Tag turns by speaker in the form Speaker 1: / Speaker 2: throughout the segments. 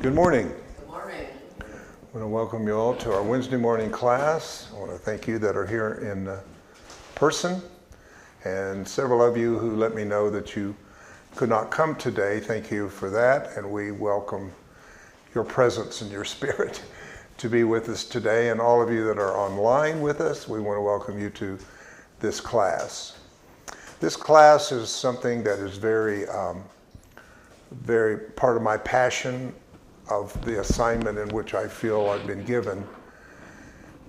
Speaker 1: Good morning.
Speaker 2: Good morning.
Speaker 1: I want to welcome you all to our Wednesday morning class. I want to thank you that are here in person, and several of you who let me know that you could not come today. Thank you for that, and we welcome your presence and your spirit to be with us today. And all of you that are online with us, we want to welcome you to this class. This class is something that is very part of my passion of the assignment in which I feel I've been given.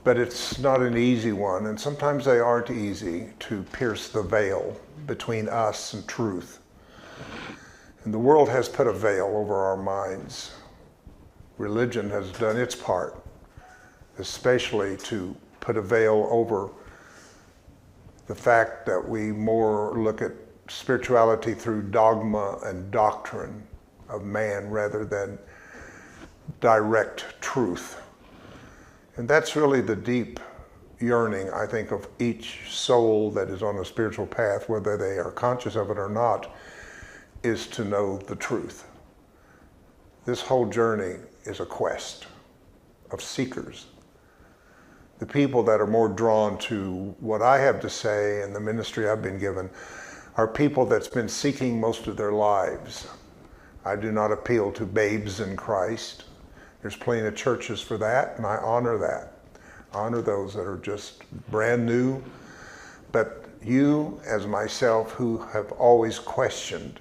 Speaker 1: But it's not an easy one, and sometimes they aren't easy to pierce the veil between us and truth. And the world has put a veil over our minds. Religion has done its part, especially to put a veil over the fact that we more look at spirituality through dogma and doctrine of man rather than direct truth. And that's really the deep yearning, I think, of each soul that is on a spiritual path, whether they are conscious of it or not, is to know the truth. This whole journey is a quest of seekers. The people that are more drawn to what I have to say and the ministry I've been given are people that's been seeking most of their lives. I do not appeal to babes in Christ. There's plenty of churches for that, and I honor that. I honor those that are just brand new. But you, as myself, who have always questioned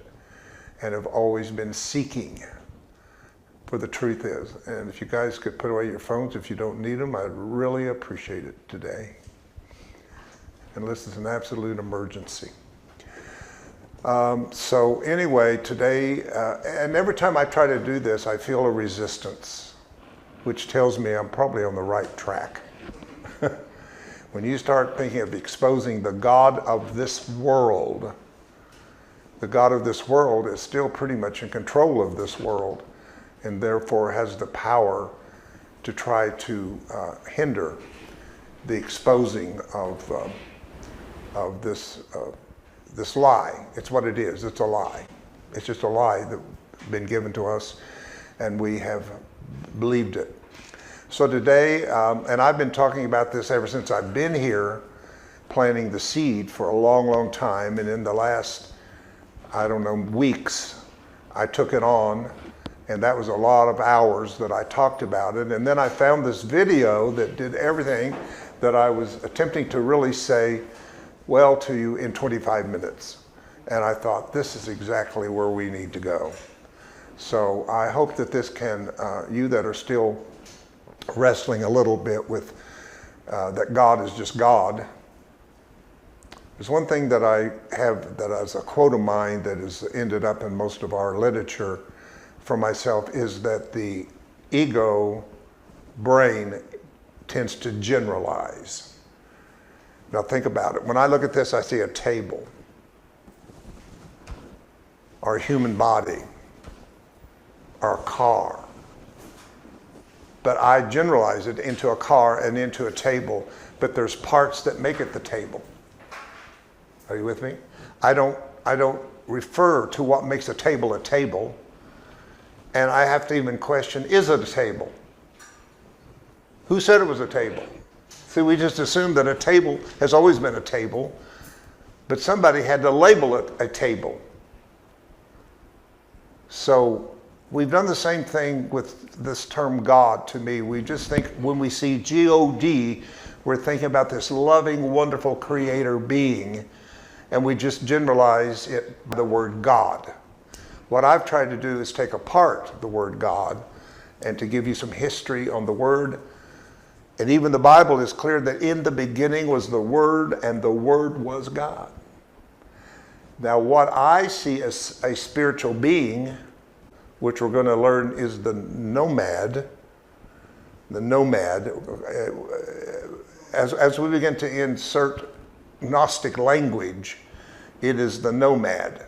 Speaker 1: and have always been seeking for the truth is. And if you guys could put away your phones if you don't need them, I'd really appreciate it today. Unless it's an absolute emergency. So anyway, today, and every time I try to do this, I feel a resistance, which tells me I'm probably on the right track. When you start thinking of exposing the God of this world, the God of this world is still pretty much in control of this world, and therefore has the power to try to hinder the exposing of this lie. It's what it is. It's a lie. It's just a lie that's been given to us, and we have believed it. So today, and I've been talking about this ever since I've been here, planting the seed for a long, long time, and in the last, weeks, I took it on, and that was a lot of hours that I talked about it. And then I found this video that did everything that I was attempting to really say well to you in 25 minutes. And I thought, this is exactly where we need to go. So I hope that this can, you that are still wrestling a little bit with that God is just God. There's one thing that I have that is a quote of mine that has ended up in most of our literature for myself, is that the ego brain tends to generalize. Now think about it. When I look at this, I see a table, our human body, our car. But I generalize it into a car and into a table, but there's parts that make it the table. Are you with me? I don't refer to what makes a table, and I have to even question, is it a table? Who said it was a table? See, we just assume that a table has always been a table, but somebody had to label it a table. So we've done the same thing with this term God to me. We just think when we see G-O-D, we're thinking about this loving, wonderful creator being, and we just generalize it by the word God. What I've tried to do is take apart the word God and to give you some history on the word. And even the Bible is clear that in the beginning was the Word, and the Word was God. Now, what I see as a spiritual being, which we're going to learn is the nomad. The nomad, as we begin to insert Gnostic language, it is the nomad.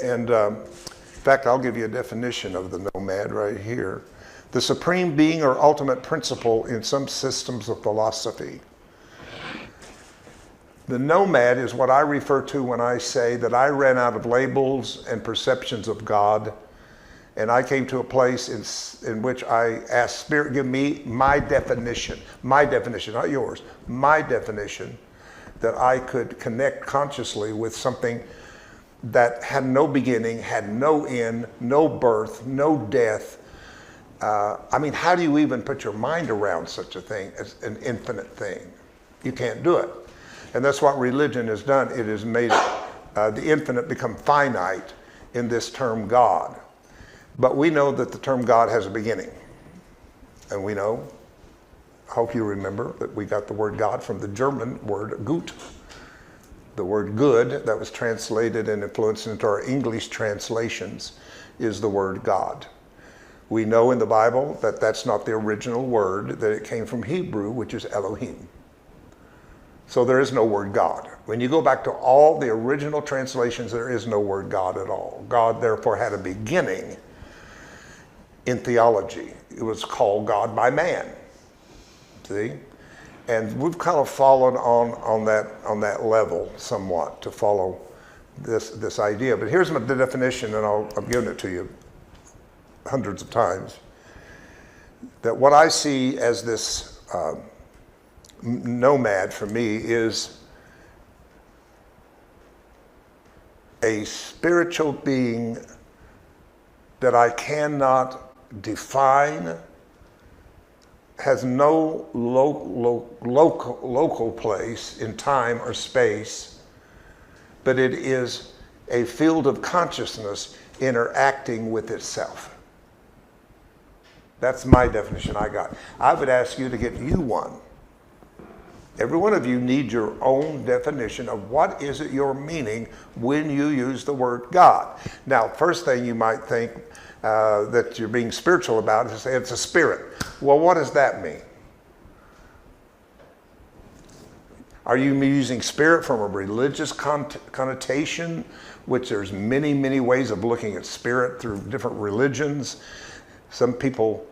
Speaker 1: And in fact, I'll give you a definition of the nomad right here. The supreme being or ultimate principle in some systems of philosophy. The nomad is what I refer to when I say that I ran out of labels and perceptions of God, And I came to a place in which I asked Spirit, give me my definition, not yours, my definition, that I could connect consciously with something that had no beginning, had no end, no birth, no death. I mean, how do you even put your mind around such a thing as an infinite thing? You can't do it. And that's what religion has done. It has made the infinite become finite in this term God. But we know that the term God has a beginning. And we know, I hope you remember, that we got the word God from the German word gut. The word good that was translated and influenced into our English translations is the word God. We know in the Bible that that's not the original word, that it came from Hebrew, which is Elohim. So there is no word God. When you go back to all the original translations, there is no word God at all. God therefore had a beginning in theology. It was called God by man. See? And we've kind of fallen on that level somewhat to follow this idea. But here's the definition, and I've given it to you hundreds of times. That what I see as this nomad for me is a spiritual being that I cannot define, has no local place in time or space, but it is a field of consciousness interacting with itself. That's my definition I got. I would ask you to get you one. Every one of you needs your own definition of what is it you're meaning when you use the word God. Now, first thing you might think that you're being spiritual about is say it's a spirit. Well, what does that mean? Are you using spirit from a religious connotation, which there's many, many ways of looking at spirit through different religions? Some people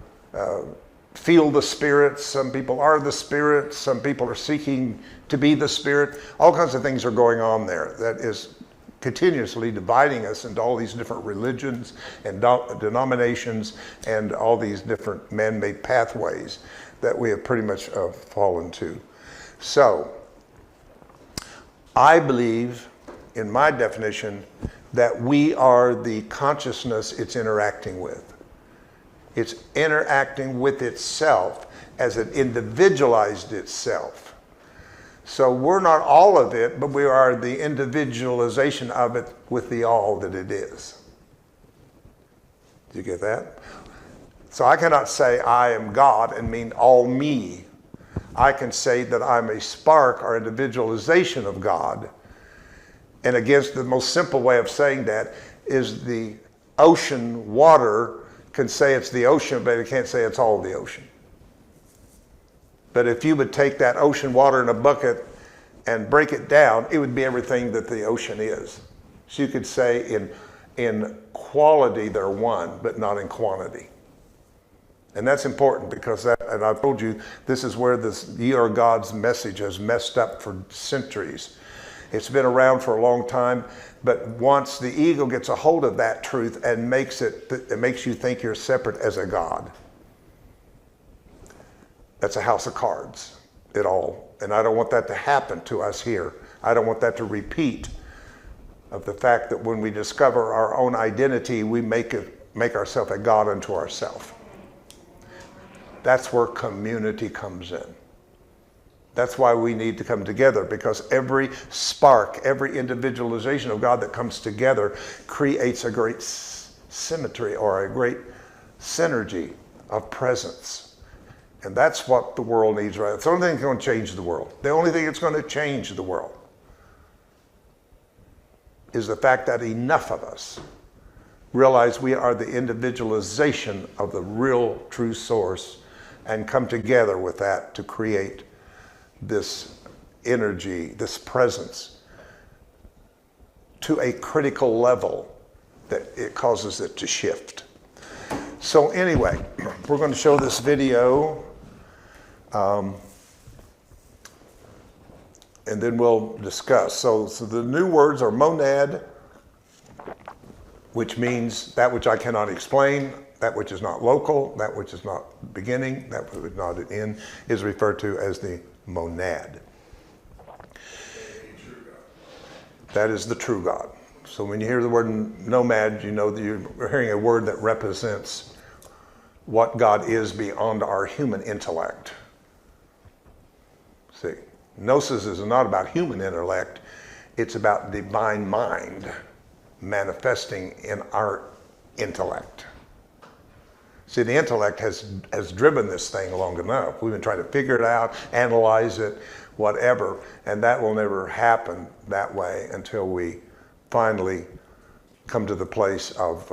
Speaker 1: feel the Spirit, some people are the Spirit, some people are seeking to be the Spirit. All kinds of things are going on there that is continuously dividing us into all these different religions and denominations and all these different man-made pathways that we have pretty much fallen to. So, I believe, in my definition, that we are the consciousness it's interacting with. It's interacting with itself as it individualized itself. So we're not all of it, but we are the individualization of it with the all that it is. Did you get that? So I cannot say I am God and mean all me. I can say that I'm a spark or individualization of God. And against the most simple way of saying that is the ocean water can say it's the ocean, but it can't say it's all the ocean. But if you would take that ocean water in a bucket and break it down, it would be everything that the ocean is. So you could say in quality they're one, but not in quantity. And that's important because and I've told you, this is where this "Ye are God's" message has messed up for centuries. It's been around for a long time, but once the ego gets a hold of that truth and it makes you think you're separate as a God, that's a house of cards, it all. And I don't want that to happen to us here. I don't want that to repeat of the fact that when we discover our own identity, we make ourselves a God unto ourselves. That's where community comes in. That's why we need to come together, because every spark, every individualization of God that comes together creates a great symmetry or a great synergy of presence. And that's what the world needs, right? It's the only thing that's going to change the world. The only thing that's going to change the world is the fact that enough of us realize we are the individualization of the real true source and come together with that to create this energy, this presence to a critical level that it causes it to shift. So anyway, we're going to show this video and then we'll discuss. So the new words are monad, which means that which I cannot explain, that which is not local, that which is not beginning, that which is not an end, is referred to as the monad. That is the true God. So when you hear the word nomad, you know that you're hearing a word that represents what God is beyond our human intellect. See, gnosis is not about human intellect, it's about divine mind manifesting in our intellect. See, the intellect has driven this thing long enough. We've been trying to figure it out, analyze it, whatever, and that will never happen that way until we finally come to the place of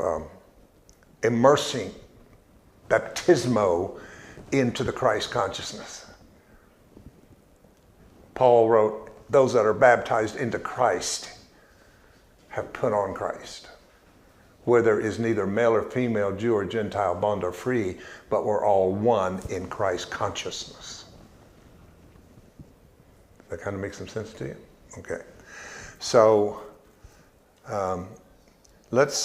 Speaker 1: immersing baptismo into the Christ consciousness. Paul wrote, those that are baptized into Christ have put on Christ, where there is neither male or female, Jew or Gentile, bond or free, but we're all one in Christ consciousness. That kind of makes some sense to you? Okay. So let's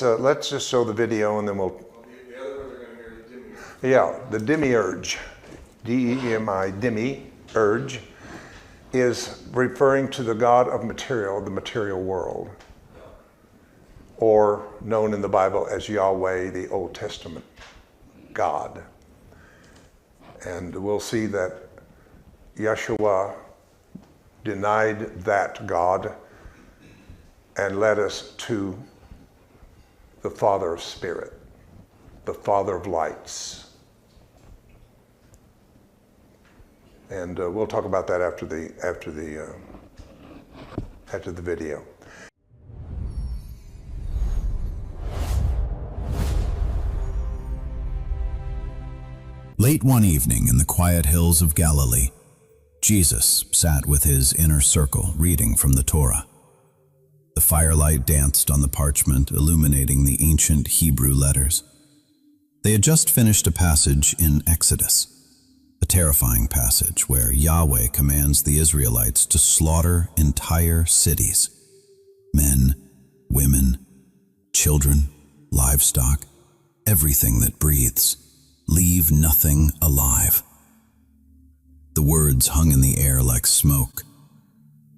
Speaker 1: just show the video and then we'll.
Speaker 2: The other ones are going to hear the demiurge.
Speaker 1: Yeah, the demiurge, D-E-M-I, demiurge, is referring to the God of material, the material world, or known in the Bible as Yahweh, the Old Testament God. And we'll see that Yeshua denied that God and led us to the Father of Spirit, the Father of Lights. And we'll talk about that after the video.
Speaker 3: Late one evening in the quiet hills of Galilee, Jesus sat with his inner circle reading from the Torah. The firelight danced on the parchment, illuminating the ancient Hebrew letters. They had just finished a passage in Exodus, a terrifying passage where Yahweh commands the Israelites to slaughter entire cities. Men, women, children, livestock, everything that breathes. Leave nothing alive. The words hung in the air like smoke.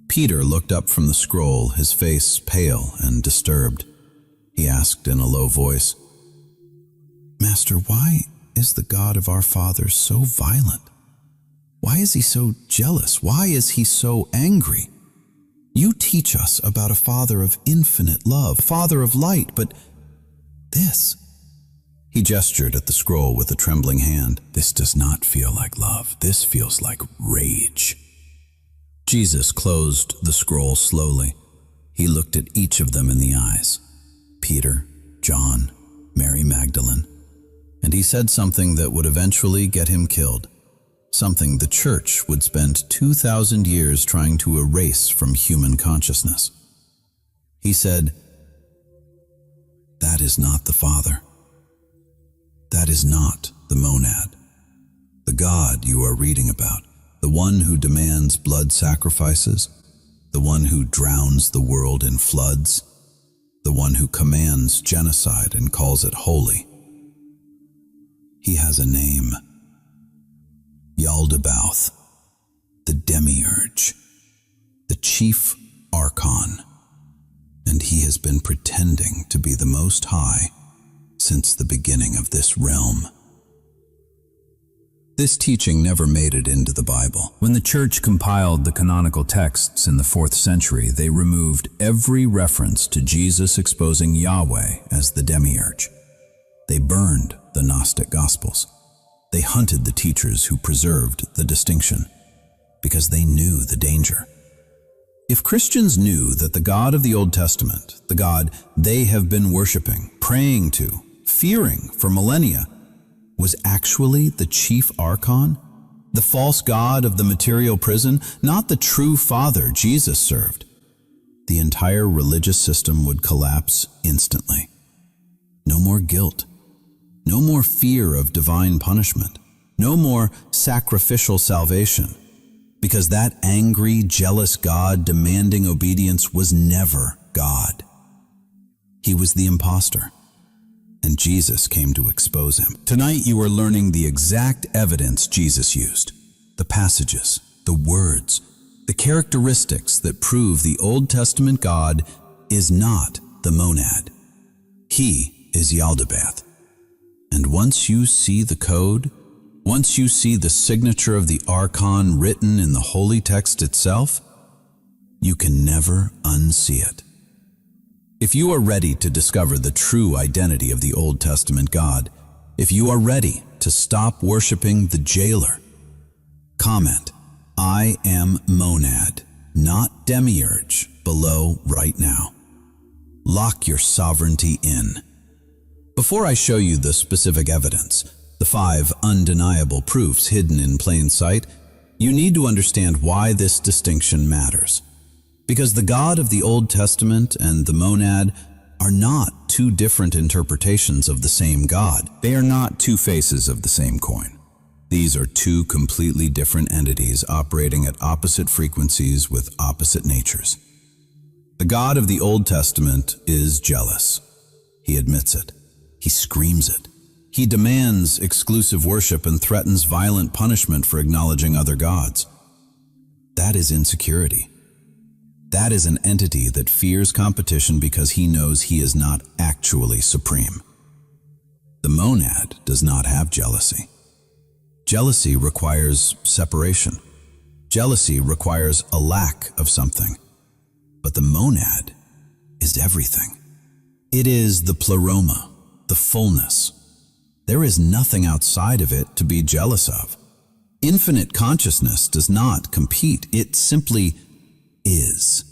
Speaker 3: Peter looked up from the scroll, his face pale and disturbed. He asked in a low voice, "Master, why is the God of our fathers so violent? Why is he so jealous? Why is he so angry? You teach us about a Father of infinite love, Father of light, but this..." He gestured at the scroll with a trembling hand. "This does not feel like love. This feels like rage." Jesus closed the scroll slowly. He looked at each of them in the eyes. Peter, John, Mary Magdalene. And he said something that would eventually get him killed. Something the church would spend 2,000 years trying to erase from human consciousness. He said, "That is not the Father. That is not the monad. The God you are reading about, the one who demands blood sacrifices, the one who drowns the world in floods, the one who commands genocide and calls it holy. He has a name. Yaldabaoth, the demiurge, the chief archon, and he has been pretending to be the Most High since the beginning of this realm." This teaching never made it into the Bible. When the church compiled the canonical texts in the 4th century, they removed every reference to Jesus exposing Yahweh as the demiurge. They burned the Gnostic Gospels. They hunted the teachers who preserved the distinction, because they knew the danger. If Christians knew that the God of the Old Testament, the God they have been worshiping, praying to, fearing for millennia, was actually the chief archon, the false god of the material prison, not the true Father Jesus served, the entire religious system would collapse instantly. No more guilt, no more fear of divine punishment, no more sacrificial salvation, because that angry, jealous God demanding obedience was never God. He was the imposter, and Jesus came to expose him. Tonight you are learning the exact evidence Jesus used, the passages, the words, the characteristics that prove the Old Testament God is not the monad. He is Yaldabaoth. And once you see the code, once you see the signature of the archon written in the holy text itself, you can never unsee it. If you are ready to discover the true identity of the Old Testament God, if you are ready to stop worshiping the jailer, comment, "I am monad, not demiurge," below right now. Lock your sovereignty in. Before I show you the specific evidence, the 5 undeniable proofs hidden in plain sight, you need to understand why this distinction matters. Because the God of the Old Testament and the monad are not 2 different interpretations of the same God. They are not 2 faces of the same coin. These are 2 completely different entities operating at opposite frequencies with opposite natures. The God of the Old Testament is jealous. He admits it. He screams it. He demands exclusive worship and threatens violent punishment for acknowledging other gods. That is insecurity. That is an entity that fears competition because he knows he is not actually supreme. The monad does not have jealousy. Jealousy requires separation. Jealousy requires a lack of something. But the monad is everything. It is the pleroma, the fullness. There is nothing outside of it to be jealous of. Infinite consciousness does not compete. It simply is.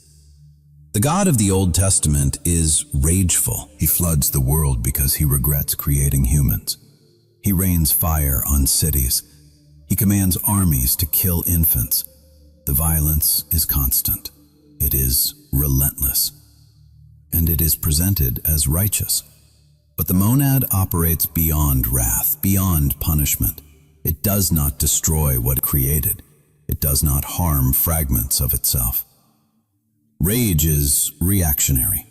Speaker 3: The God of the Old Testament is rageful. He floods the world because he regrets creating humans. He rains fire on cities. He commands armies to kill infants. The violence is constant. It is relentless. And it is presented as righteous. But the monad operates beyond wrath, beyond punishment. It does not destroy what it created. It does not harm fragments of itself. Rage is reactionary.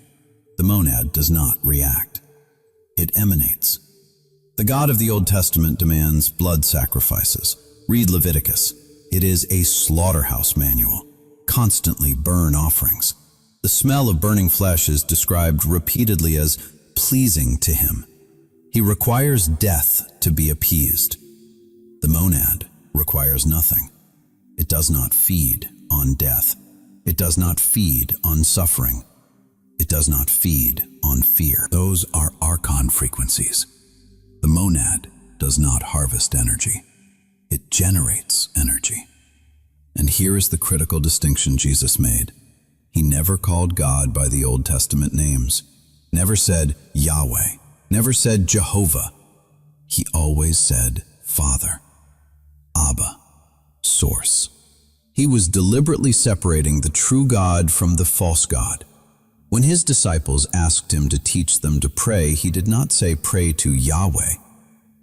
Speaker 3: The monad does not react. It emanates. The God of the Old Testament demands blood sacrifices. Read Leviticus. It is a slaughterhouse manual. Constantly burn offerings. The smell of burning flesh is described repeatedly as pleasing to him. He requires death to be appeased. The monad requires nothing. It does not feed on death. It does not feed on suffering. It does not feed on fear. Those are archon frequencies. The monad does not harvest energy. It generates energy. And here is the critical distinction Jesus made. He never called God by the Old Testament names. Never said Yahweh, never said Jehovah. He always said Father, Abba, Source. He was deliberately separating the true God from the false God. When his disciples asked him to teach them to pray, he did not say pray to Yahweh.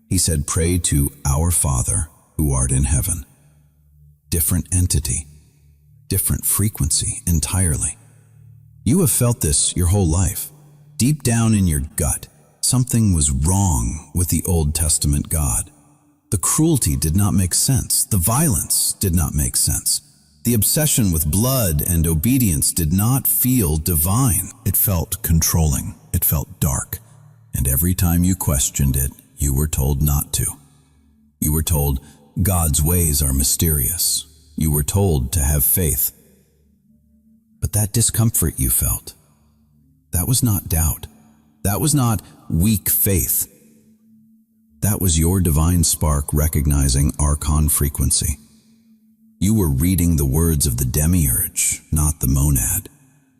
Speaker 3: He said pray to our Father who art in heaven. Different entity, different frequency entirely. You have felt this your whole life. Deep down in your gut, something was wrong with the Old Testament God. The cruelty did not make sense. The violence did not make sense. The obsession with blood and obedience did not feel divine. It felt controlling. It felt dark. And every time you questioned it, you were told not to. You were told God's ways are mysterious. You were told to have faith. But that discomfort you felt, that was not doubt. That was not weak faith. That was your divine spark recognizing archon frequency. You were reading the words of the demiurge, not the monad,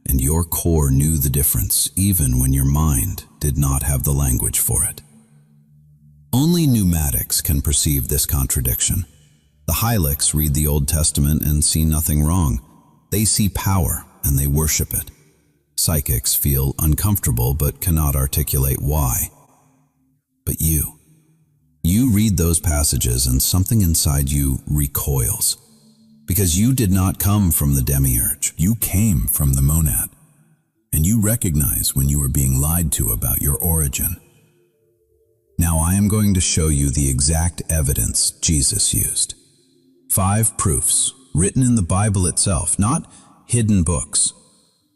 Speaker 3: and your core knew the difference even when your mind did not have the language for it. Only pneumatics can perceive this contradiction. The Hylics read the Old Testament and see nothing wrong. They see power and they worship it. Psychics feel uncomfortable but cannot articulate why. But you read those passages and something inside you recoils. Because you did not come from the demiurge. You came from the monad. and you recognize when you are being lied to about your origin. Now I am going to show you the exact evidence Jesus used. 5 proofs written in the Bible itself, not hidden books.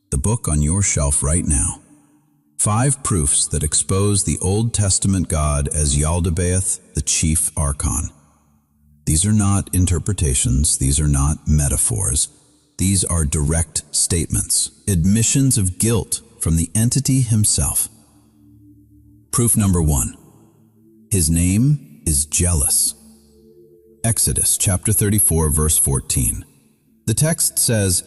Speaker 3: The book on your shelf right now. 5 proofs that expose the Old Testament God as Yaldabaoth, the chief archon. These are not interpretations, these are not metaphors. These are direct statements, admissions of guilt from the entity himself. Proof number 1. His name is jealous. Exodus chapter 34, verse 14. The text says,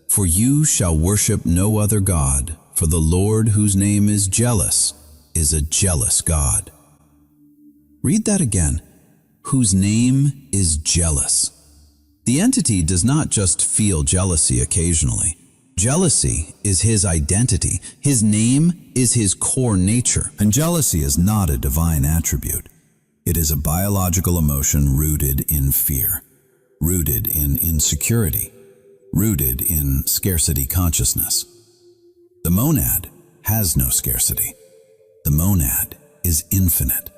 Speaker 3: "For you shall worship no other God, for the Lord whose name is jealous is a jealous God." Read that again. Whose name is jealous. The entity does not just feel jealousy occasionally. Jealousy is his identity. His name is his core nature. And jealousy is not a divine attribute. It is a biological emotion rooted in fear, rooted in insecurity, rooted in scarcity consciousness. The monad has no scarcity. The monad is infinite.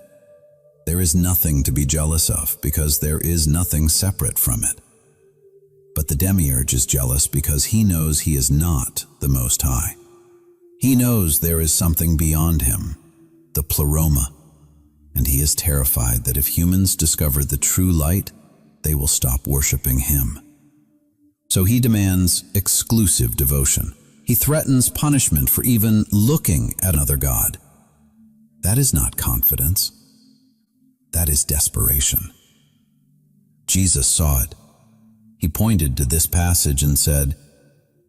Speaker 3: There is nothing to be jealous of because there is nothing separate from it. But the demiurge is jealous because he knows he is not the Most High. He knows there is something beyond him, the pleroma, and he is terrified that if humans discover the true light, they will stop worshiping him. So he demands exclusive devotion. He threatens punishment for even looking at another god. That is not confidence. That is desperation. Jesus saw it. He pointed to this passage and said,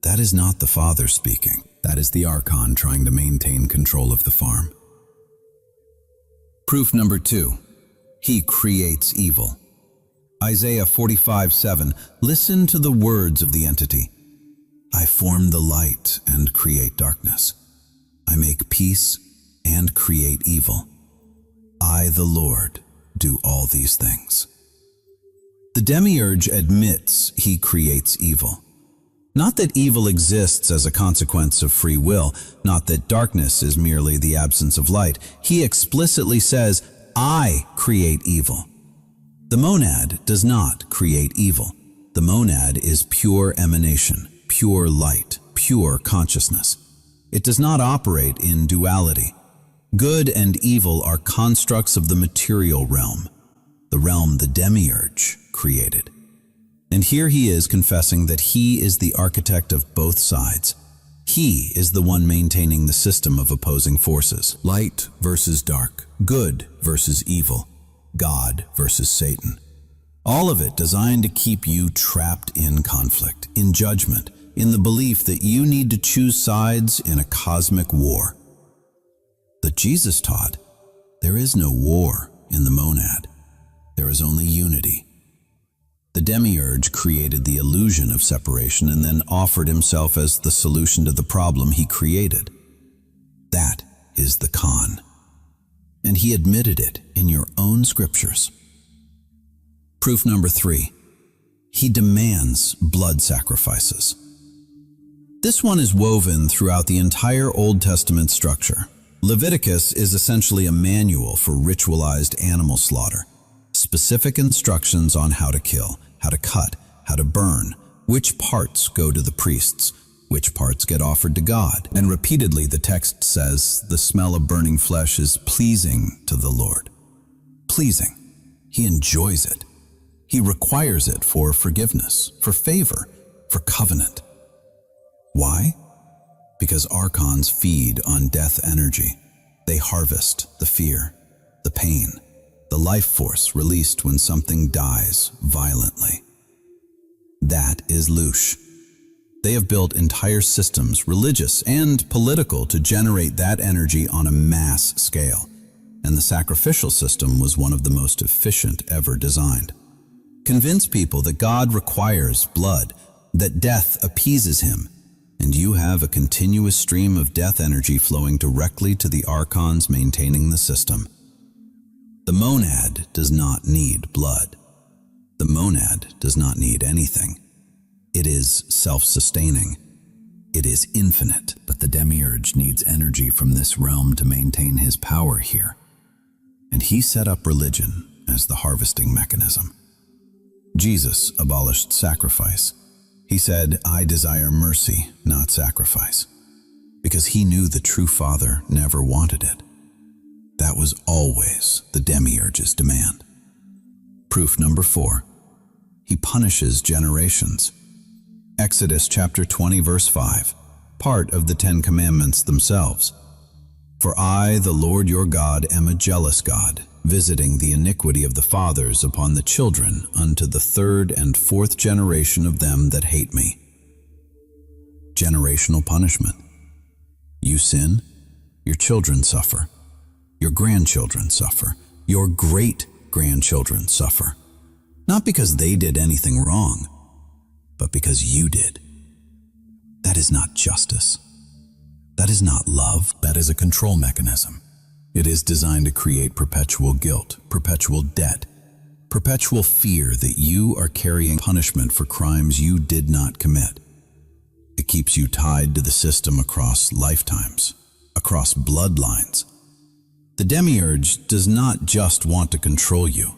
Speaker 3: "That is not the Father speaking. That is the Archon trying to maintain control of the farm." Proof number 2. He creates evil. Isaiah 45:7. Listen to the words of the entity. "I form the light and create darkness. I make peace and create evil. I, the Lord, do all these things." The demiurge admits he creates evil. Not that evil exists as a consequence of free will, not that darkness is merely the absence of light. He explicitly says, "I create evil." The monad does not create evil. The monad is pure emanation, pure light, pure consciousness. It does not operate in duality. Good and evil are constructs of the material realm, the realm the demiurge created. And here he is confessing that he is the architect of both sides. He is the one maintaining the system of opposing forces. Light versus dark, good versus evil, God versus Satan. All of it designed to keep you trapped in conflict, in judgment, in the belief that you need to choose sides in a cosmic war. But Jesus taught, there is no war in the monad. There is only unity. The demiurge created the illusion of separation and then offered himself as the solution to the problem he created. That is the con. And he admitted it in your own scriptures. Proof number 3. He demands blood sacrifices. This one is woven throughout the entire Old Testament structure. Leviticus is essentially a manual for ritualized animal slaughter. Specific instructions on how to kill, how to cut, how to burn, which parts go to the priests, which parts get offered to God. And repeatedly the text says the smell of burning flesh is pleasing to the Lord. Pleasing. He enjoys it. He requires it for forgiveness, for favor, for covenant. Why? Because archons feed on death energy. They harvest the fear, the pain, the life force released when something dies violently. That is Hulse. They have built entire systems, religious and political, to generate that energy on a mass scale, and the sacrificial system was one of the most efficient ever designed. Convince people that God requires blood, that death appeases him, and you have a continuous stream of death energy flowing directly to the archons maintaining the system. The monad does not need blood. The monad does not need anything. It is self-sustaining. It is infinite, but the demiurge needs energy from this realm to maintain his power here. And he set up religion as the harvesting mechanism. Jesus abolished sacrifice. He said, "I desire mercy, not sacrifice," because he knew the true Father never wanted it. That was always the demiurge's demand. Proof number 4. He punishes generations. Exodus chapter 20 verse 5, part of the 10 Commandments themselves. "For I, the Lord your God, am a jealous God, visiting the iniquity of the fathers upon the children unto the 3rd and 4th generation of them that hate me." Generational punishment. You sin, your children suffer. Your grandchildren suffer. Your great-grandchildren suffer. Not because they did anything wrong, but because you did. That is not justice. That is not love. That is a control mechanism. It is designed to create perpetual guilt, perpetual debt, perpetual fear that you are carrying punishment for crimes you did not commit. It keeps you tied to the system across lifetimes, across bloodlines. The demiurge does not just want to control you.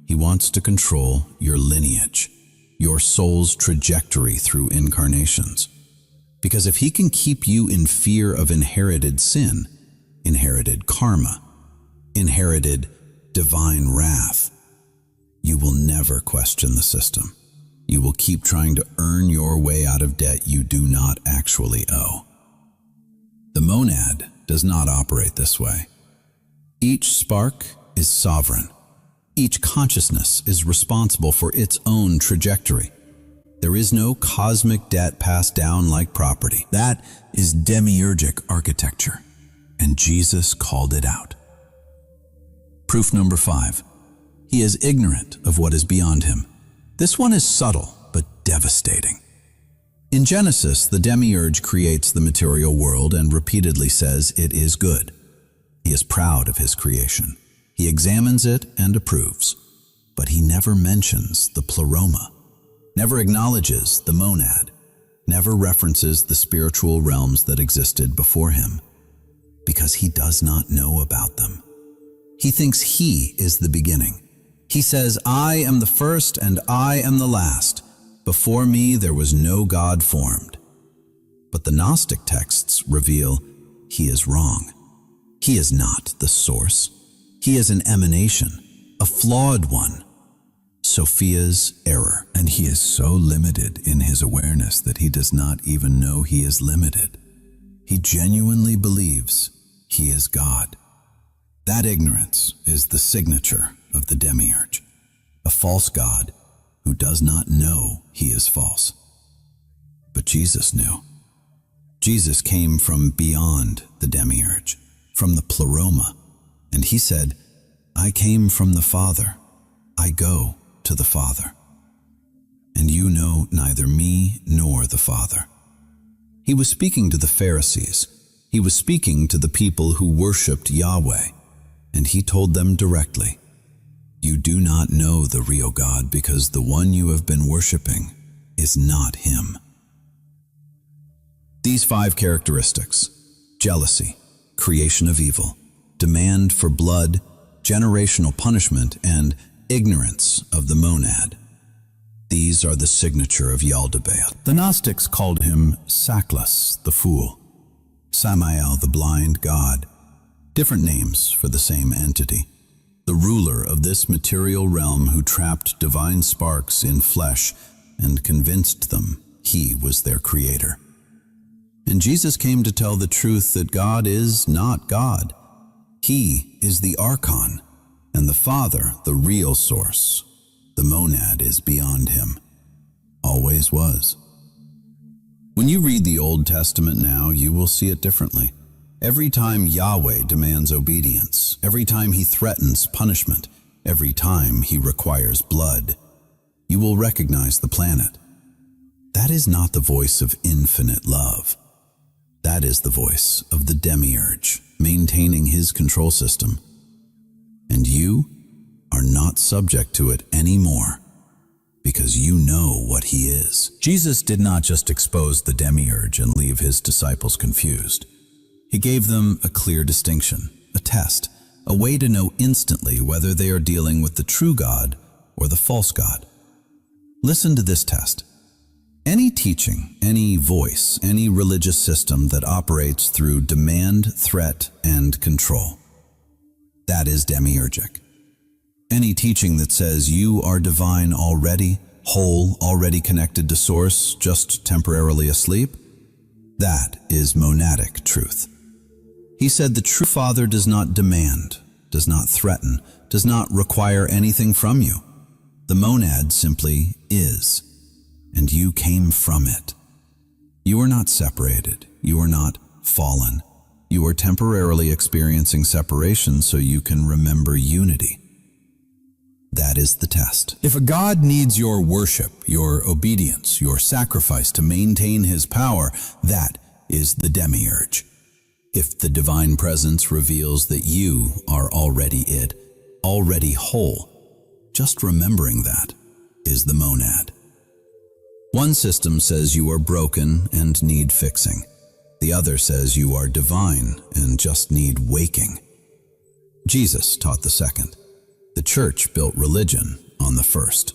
Speaker 3: He wants to control your lineage, your soul's trajectory through incarnations. Because if he can keep you in fear of inherited sin, inherited karma, inherited divine wrath, you will never question the system. You will keep trying to earn your way out of debt you do not actually owe. The monad does not operate this way. Each spark is sovereign. Each consciousness is responsible for its own trajectory. There is no cosmic debt passed down like property. That is demiurgic architecture, and Jesus called it out. Proof number 5. He is ignorant of what is beyond him. This one is subtle, but devastating. In Genesis, the demiurge creates the material world and repeatedly says it is good. He is proud of his creation. He examines it and approves. But he never mentions the pleroma, never acknowledges the monad, never references the spiritual realms that existed before him, because he does not know about them. He thinks he is the beginning. He says, "I am the first and I am the last. Before me there was no God formed." But the Gnostic texts reveal he is wrong. He is not the source. He is an emanation, a flawed one. Sophia's error. And he is so limited in his awareness that he does not even know he is limited. He genuinely believes he is God. That ignorance is the signature of the demiurge, a false God who does not know he is false. But Jesus knew. Jesus came from beyond the demiurge, from the pleroma, and he said, "I came from the Father. I go to the Father. And you know neither me nor the Father." He was speaking to the Pharisees. He was speaking to the people who worshipped Yahweh, and he told them directly, "You do not know the real God because the one you have been worshiping is not him." These 5 characteristics: jealousy, creation of evil, demand for blood, generational punishment, and ignorance of the monad. These are the signature of Yaldabaoth. The Gnostics called him Saklas, the fool, Samael, the blind god, different names for the same entity. The ruler of this material realm who trapped divine sparks in flesh and convinced them he was their creator. And Jesus came to tell the truth that God is not God. He is the Archon, and the Father, the real source. The monad is beyond him. Always was. When you read the Old Testament now, you will see it differently. Every time Yahweh demands obedience, every time he threatens punishment, every time he requires blood, you will recognize the planet. That is not the voice of infinite love. That is the voice of the demiurge, maintaining his control system. And you are not subject to it anymore, because you know what he is. Jesus did not just expose the demiurge and leave his disciples confused. He gave them a clear distinction, a test, a way to know instantly whether they are dealing with the true God or the false God. Listen to this test. Any teaching, any voice, any religious system that operates through demand, threat, and control, that is demiurgic. Any teaching that says you are divine already, whole, already connected to source, just temporarily asleep, that is monadic truth. He said the true Father does not demand, does not threaten, does not require anything from you. The monad simply is, and you came from it. You are not separated. You are not fallen. You are temporarily experiencing separation so you can remember unity. That is the test. If a God needs your worship, your obedience, your sacrifice to maintain his power, that is the demiurge. If the divine presence reveals that you are already it, already whole, just remembering that is the monad. One system says you are broken and need fixing. The other says you are divine and just need waking. Jesus taught the second. The church built religion on the first.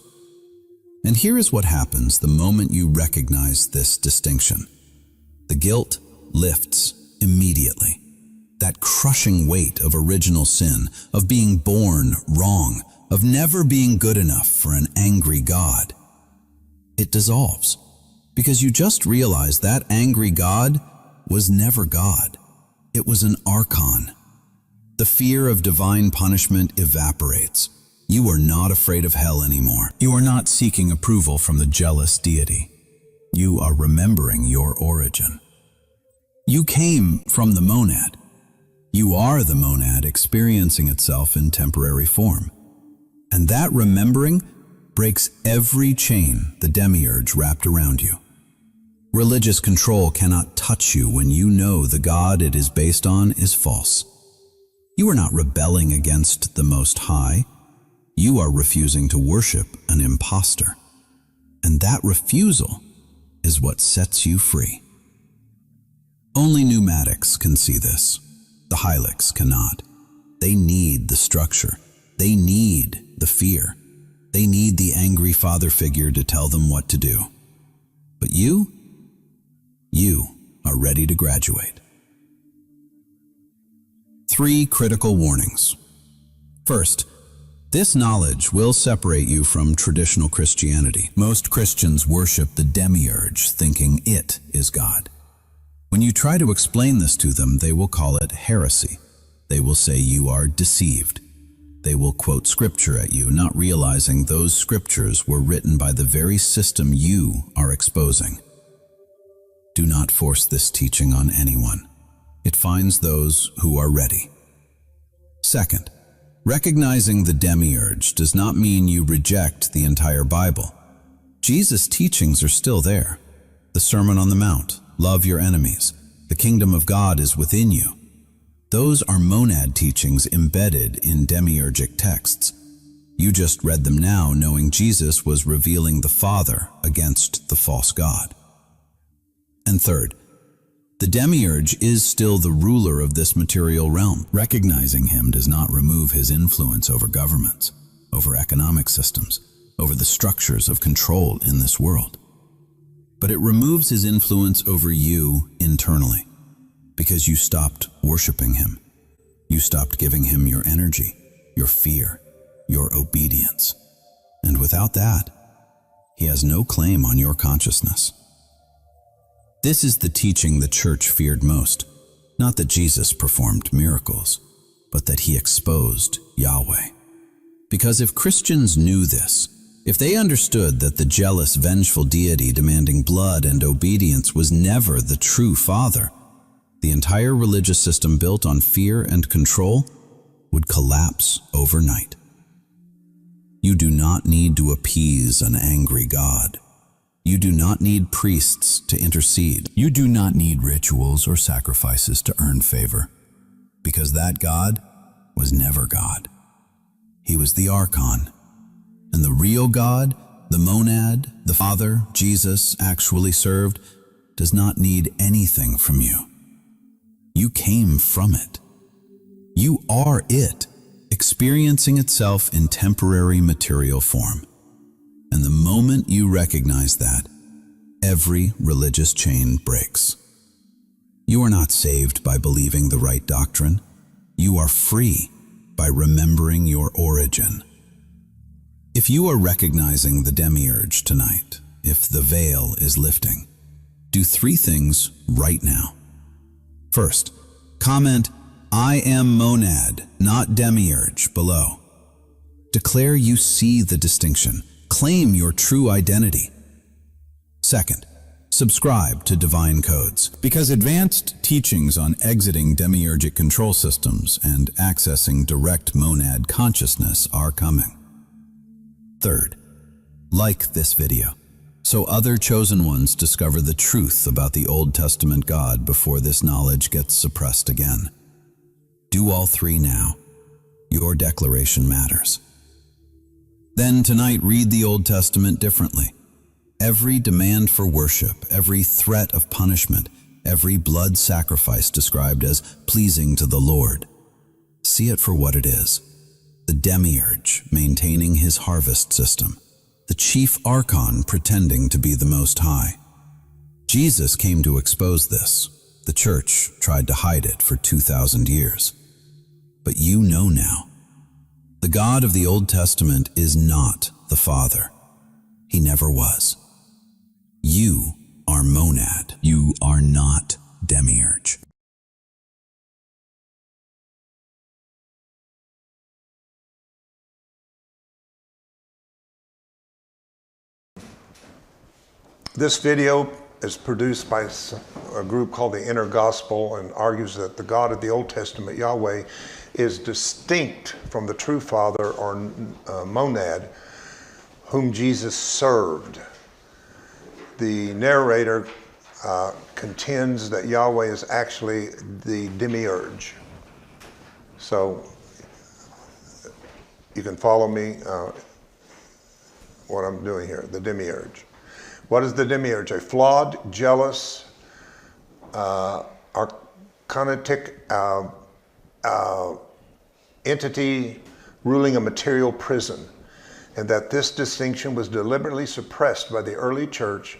Speaker 3: And here is what happens the moment you recognize this distinction. The guilt lifts immediately. That crushing weight of original sin, of being born wrong, of never being good enough for an angry God. It dissolves because you just realize that angry God was never God. It was an archon. The fear of divine punishment evaporates. You are not afraid of hell anymore. You are not seeking approval from the jealous deity. You are remembering your origin. You came from the monad. You are the monad experiencing itself in temporary form. And that remembering breaks every chain the demiurge wrapped around you. Religious control cannot touch you when you know the God it is based on is false. You are not rebelling against the Most High. You are refusing to worship an impostor. And that refusal is what sets you free. Only pneumatics can see this. The hylics cannot. They need the structure. They need the fear. They need the angry father figure to tell them what to do. But you are ready to graduate. 3 critical warnings. First, this knowledge will separate you from traditional Christianity. Most Christians worship the demiurge, thinking it is God. When you try to explain this to them, they will call it heresy. They will say you are deceived. They will quote scripture at you, not realizing those scriptures were written by the very system you are exposing. Do not force this teaching on anyone. It finds those who are ready. Second, recognizing the demiurge does not mean you reject the entire Bible. Jesus' teachings are still there. The Sermon on the Mount, love your enemies, the kingdom of God is within you. Those are monad teachings embedded in demiurgic texts. You just read them now knowing Jesus was revealing the Father against the false God. And third, the demiurge is still the ruler of this material realm. Recognizing him does not remove his influence over governments, over economic systems, over the structures of control in this world. But it removes his influence over you internally, because you stopped worshiping him. You stopped giving him your energy, your fear, your obedience. And without that, he has no claim on your consciousness. This is the teaching the church feared most, not that Jesus performed miracles, but that he exposed Yahweh. Because if Christians knew this, if they understood that the jealous, vengeful deity demanding blood and obedience was never the true Father, the entire religious system built on fear and control would collapse overnight. You do not need to appease an angry God. You do not need priests to intercede. You do not need rituals or sacrifices to earn favor, because that God was never God. He was the archon, and the real God the monad, the Father, Jesus, actually served, does not need anything from you. You came from it. You are it, experiencing itself in temporary material form. And the moment you recognize that, every religious chain breaks. You are not saved by believing the right doctrine. You are free by remembering your origin. If you are recognizing the demiurge tonight, if the veil is lifting, do 3 things right now. First, comment, "I am monad, not demiurge," below. Declare you see the distinction. Claim your true identity. Second, subscribe to Divine Codes, because advanced teachings on exiting demiurgic control systems and accessing direct monad consciousness are coming. Third, like this video, so other chosen ones discover the truth about the Old Testament God before this knowledge gets suppressed again. Do all 3 now. Your declaration matters. Then tonight, read the Old Testament differently. Every demand for worship, every threat of punishment, every blood sacrifice described as pleasing to the Lord. See it for what it is. The demiurge maintaining his harvest system. The chief archon pretending to be the Most High. Jesus came to expose this. The church tried to hide it for 2,000 years. But you know now. The God of the Old Testament is not the Father. He never was. You are monad. You are not demiurge.
Speaker 1: This video is produced by a group called the Inner Gospel and argues that the God of the Old Testament, Yahweh, is distinct from the true Father or monad whom Jesus served. The narrator contends that Yahweh is actually the demiurge. So you can follow me what I'm doing here, the demiurge. What is the demiurge? A flawed, jealous, archonitic entity ruling a material prison, and that this distinction was deliberately suppressed by the early church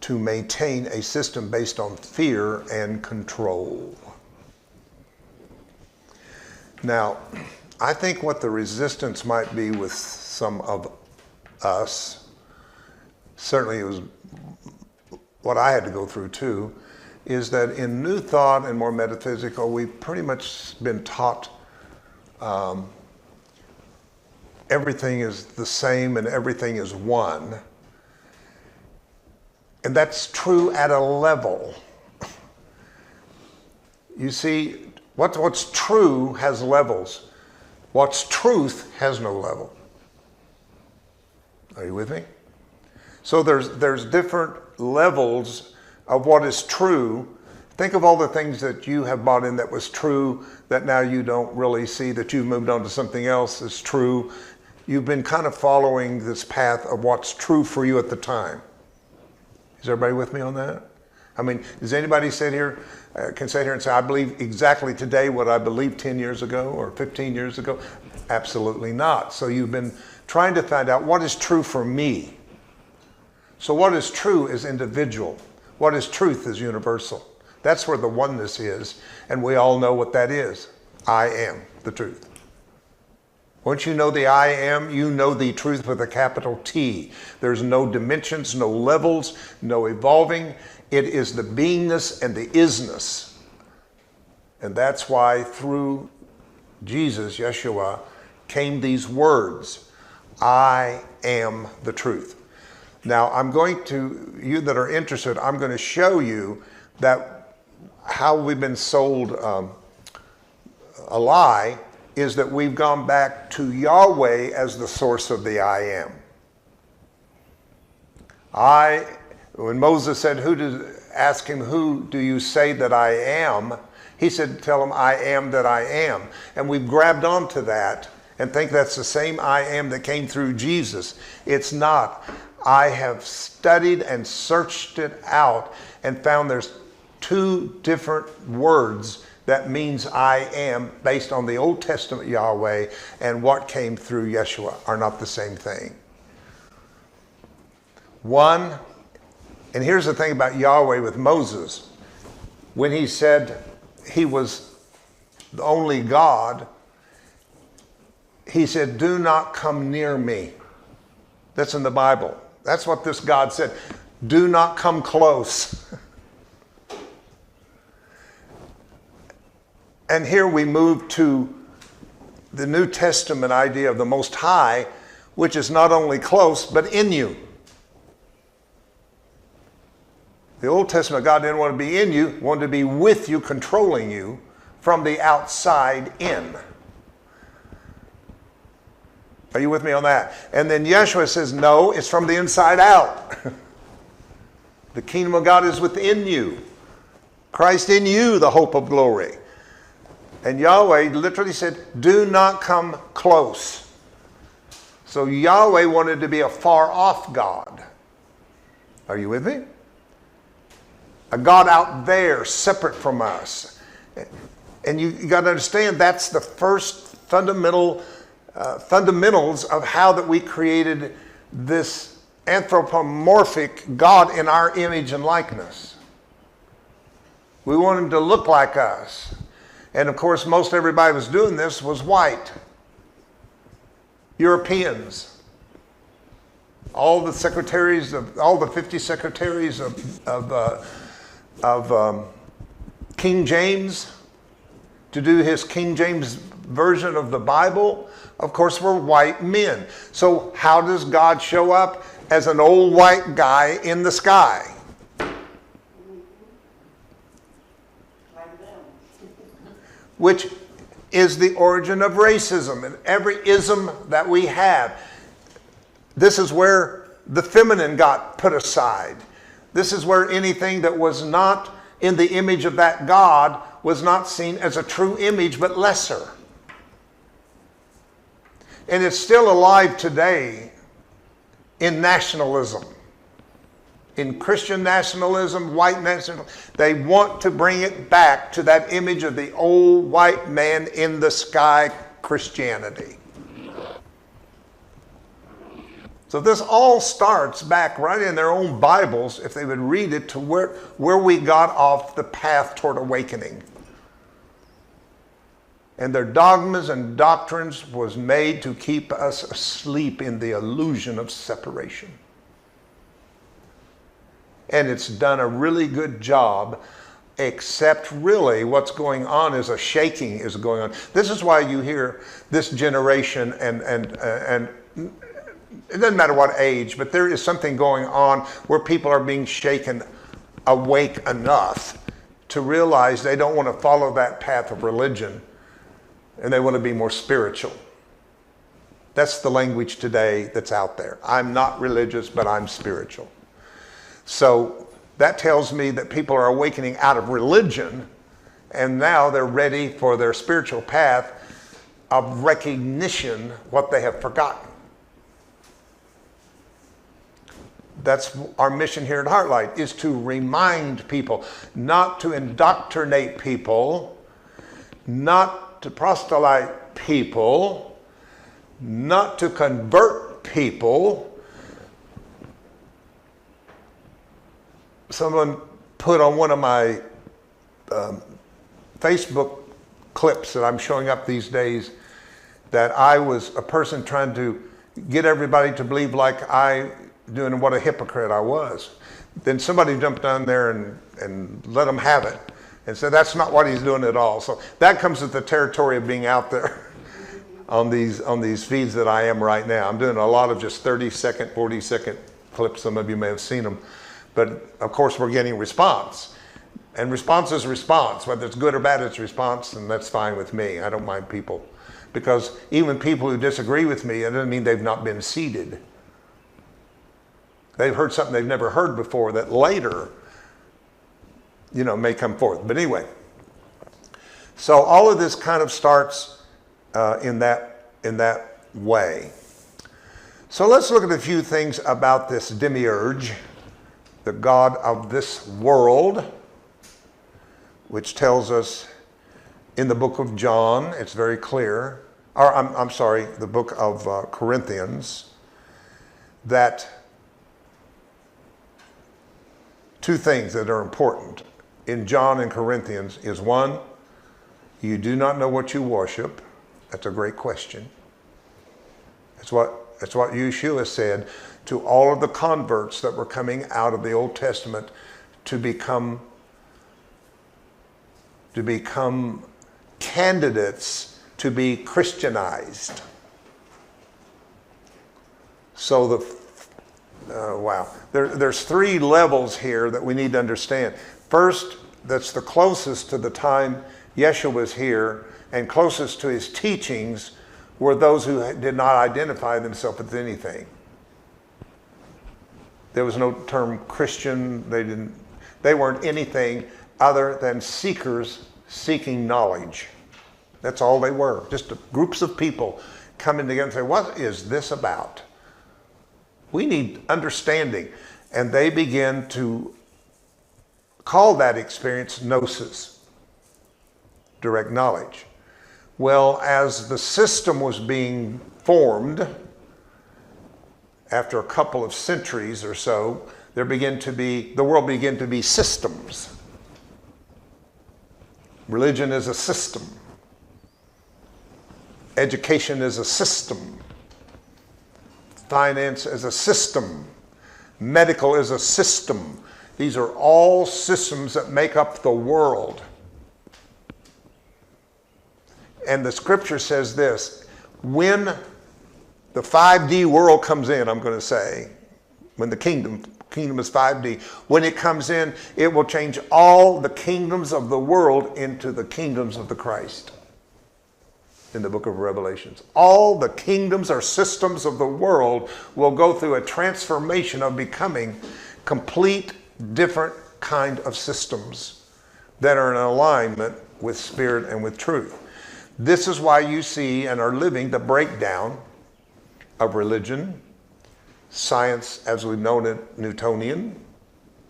Speaker 1: to maintain a system based on fear and control. Now, I think what the resistance might be with some of us, certainly it was what I had to go through too, is that in New Thought and more metaphysical, we've pretty much been taught everything is the same and everything is one. And that's true at a level. You see, what's true has levels. What's truth has no level. Are you with me? So there's different levels of what is true. Think of all the things that you have bought in that was true that now you don't really see, that you've moved on to something else that's true. You've been kind of following this path of what's true for you at the time. Is everybody with me on that? I mean, does anybody can sit here and say, I believe exactly today what I believed 10 years ago or 15 years ago? Absolutely not. So you've been trying to find out what is true for me. So what is true is individual. What is truth is universal. That's where the oneness is, and we all know what that is. I am the truth. Once you know the I am, you know the truth with a capital T. There's no dimensions, no levels, no evolving. It is the beingness and the isness. And that's why through Jesus, Yeshua, came these words, I am the truth. Now, I'm going to, you that are interested, I'm going to show you that how we've been sold a lie is that we've gone back to Yahweh as the source of the I am. When Moses said, ask him, who do you say that I am? He said, tell him I am that I am. And we've grabbed onto that and think that's the same I am that came through Jesus. It's not. I have studied and searched it out and found there's two different words that means I am based on the Old Testament Yahweh, and what came through Yeshua are not the same thing. One, and here's the thing about Yahweh with Moses. When he said he was the only God, he said, do not come near me. That's in the Bible. That's what this God said. Do not come close. And here we move to the New Testament idea of the Most High, which is not only close, but in you. The Old Testament God didn't want to be in you, wanted to be with you, controlling you from the outside in. Are you with me on that? And then Yeshua says, no, it's from the inside out. The kingdom of God is within you. Christ in you, the hope of glory. And Yahweh literally said, do not come close. So Yahweh wanted to be a far off God. Are you with me? A God out there, separate from us. And you got to understand that's the first fundamentals of how that we created this anthropomorphic God in our image and likeness. We want him to look like us. And of course, most everybody was doing this was white. Europeans. All the secretaries all the 50 secretaries of King James to do his King James version of the Bible, of course, were white men. So how does God show up? As an old white guy in the sky. Which is the origin of racism and every ism that we have. This is where the feminine got put aside. This is where anything that was not in the image of that God was not seen as a true image, but lesser. And it's still alive today in nationalism. In Christian nationalism, white nationalism, they want to bring it back to that image of the old white man in the sky Christianity. So this all starts back right in their own Bibles, if they would read it, to where we got off the path toward awakening. And their dogmas and doctrines was made to keep us asleep in the illusion of separation. And it's done a really good job, except really what's going on is a shaking is going on. This is why you hear this generation and it doesn't matter what age, but there is something going on where people are being shaken awake enough to realize they don't want to follow that path of religion and they want to be more spiritual. That's the language today that's out there. I'm not religious, but I'm spiritual. So that tells me that people are awakening out of religion and now they're ready for their spiritual path of recognition what they have forgotten. That's our mission here at HeartLight, is to remind people, not to indoctrinate people, not to proselyte people, not to convert people. Someone put on one of my Facebook clips that I'm showing up these days that I was a person trying to get everybody to believe like I do and what a hypocrite I was. Then somebody jumped down there and let them have it and said that's not what he's doing at all. So that comes with the territory of being out there on these feeds that I am right now. I'm doing a lot of just 30-second, 40-second clips. Some of you may have seen them. But of course we're getting response. And response is response. Whether it's good or bad, it's response, and that's fine with me. I don't mind people. Because even people who disagree with me, it doesn't mean they've not been seeded. They've heard something they've never heard before that later, may come forth. But anyway, so all of this kind of starts in that in that way. So let's look at a few things about this demiurge, the god of this world, which tells us in the book of John, it's very clear, or I'm sorry, the book of Corinthians, that two things that are important in John and Corinthians is one, you do not know what you worship. That's a great question. That's what Yeshua said to all of the converts that were coming out of the Old Testament to become candidates to be Christianized. So there's three levels here that we need to understand. First, that's the closest to the time Yeshua was here and closest to his teachings were those who did not identify themselves with anything. There was no term Christian. They weren't anything other than seekers seeking knowledge. That's all they were. Just groups of people coming together and say, what is this about? We need understanding. And they begin to call that experience gnosis, direct knowledge. Well, as the system was being formed, after a couple of centuries or so, the world began to be systems. Religion is a system. Education is a system. Finance is a system. Medical is a system. These are all systems that make up the world. And the scripture says this, when the 5D world comes in, I'm going to say, when the kingdom is 5D, when it comes in, it will change all the kingdoms of the world into the kingdoms of the Christ. In the book of Revelations, all the kingdoms or systems of the world will go through a transformation of becoming complete different kind of systems that are in alignment with spirit and with truth. This is why you see and are living the breakdown of religion, science as we've known it, Newtonian.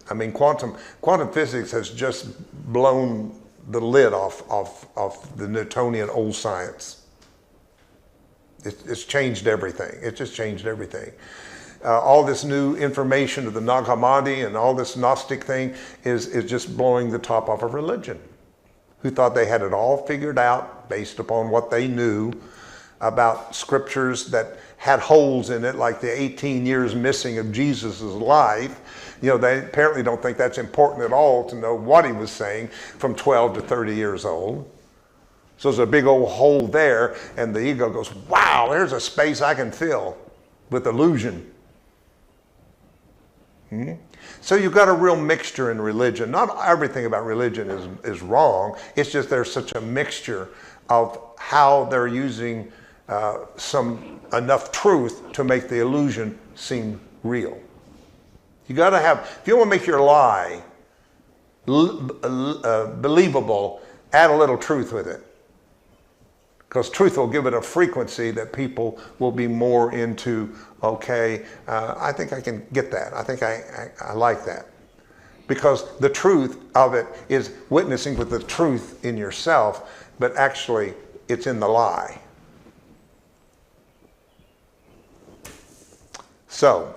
Speaker 1: I mean, quantum physics has just blown the lid off the Newtonian old science. It's changed everything. It just changed everything. All this new information of the Hammadi and all this Gnostic thing is just blowing the top off of religion, who thought they had it all figured out based upon what they knew about scriptures that had holes in it, like the 18 years missing of Jesus' life. You know, they apparently don't think that's important at all to know what he was saying from 12 to 30 years old. So there's a big old hole there, and the ego goes, wow, there's a space I can fill with illusion. So you've got a real mixture in religion. Not everything about religion is wrong. It's just there's such a mixture of how they're using enough truth to make the illusion seem real. You got to have, if you want to make your lie believable, add a little truth with it. Because truth will give it a frequency that people will be more into, okay, I think I can get that. I think I like that. Because the truth of it is witnessing with the truth in yourself, but actually it's in the lie. So,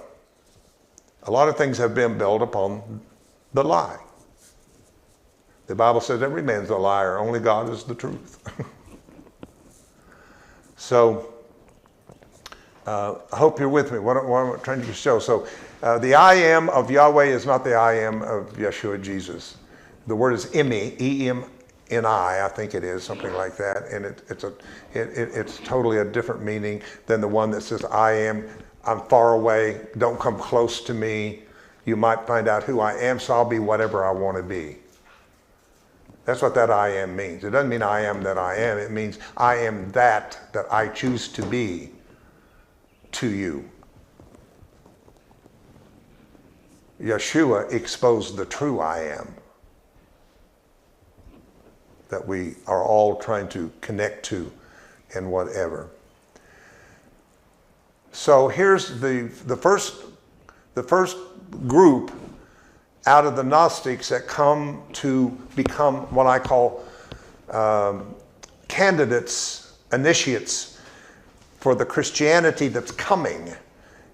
Speaker 1: a lot of things have been built upon the lie. The Bible says every man's a liar, only God is the truth. So, I hope you're with me. What I'm trying to show. So, the I am of Yahweh is not the I am of Yeshua Jesus. The word is Emi, E-M-N-I, I think it is, something like that. And it's totally a different meaning than the one that says I am. I'm far away. Don't come close to me. You might find out who I am, so I'll be whatever I want to be. That's what that I am means. It doesn't mean I am that I am. It means I am that I choose to be to you. Yeshua exposed the true I am that we are all trying to connect to and whatever. So here's the first group out of the Gnostics that come to become what I call candidates, initiates for the Christianity that's coming.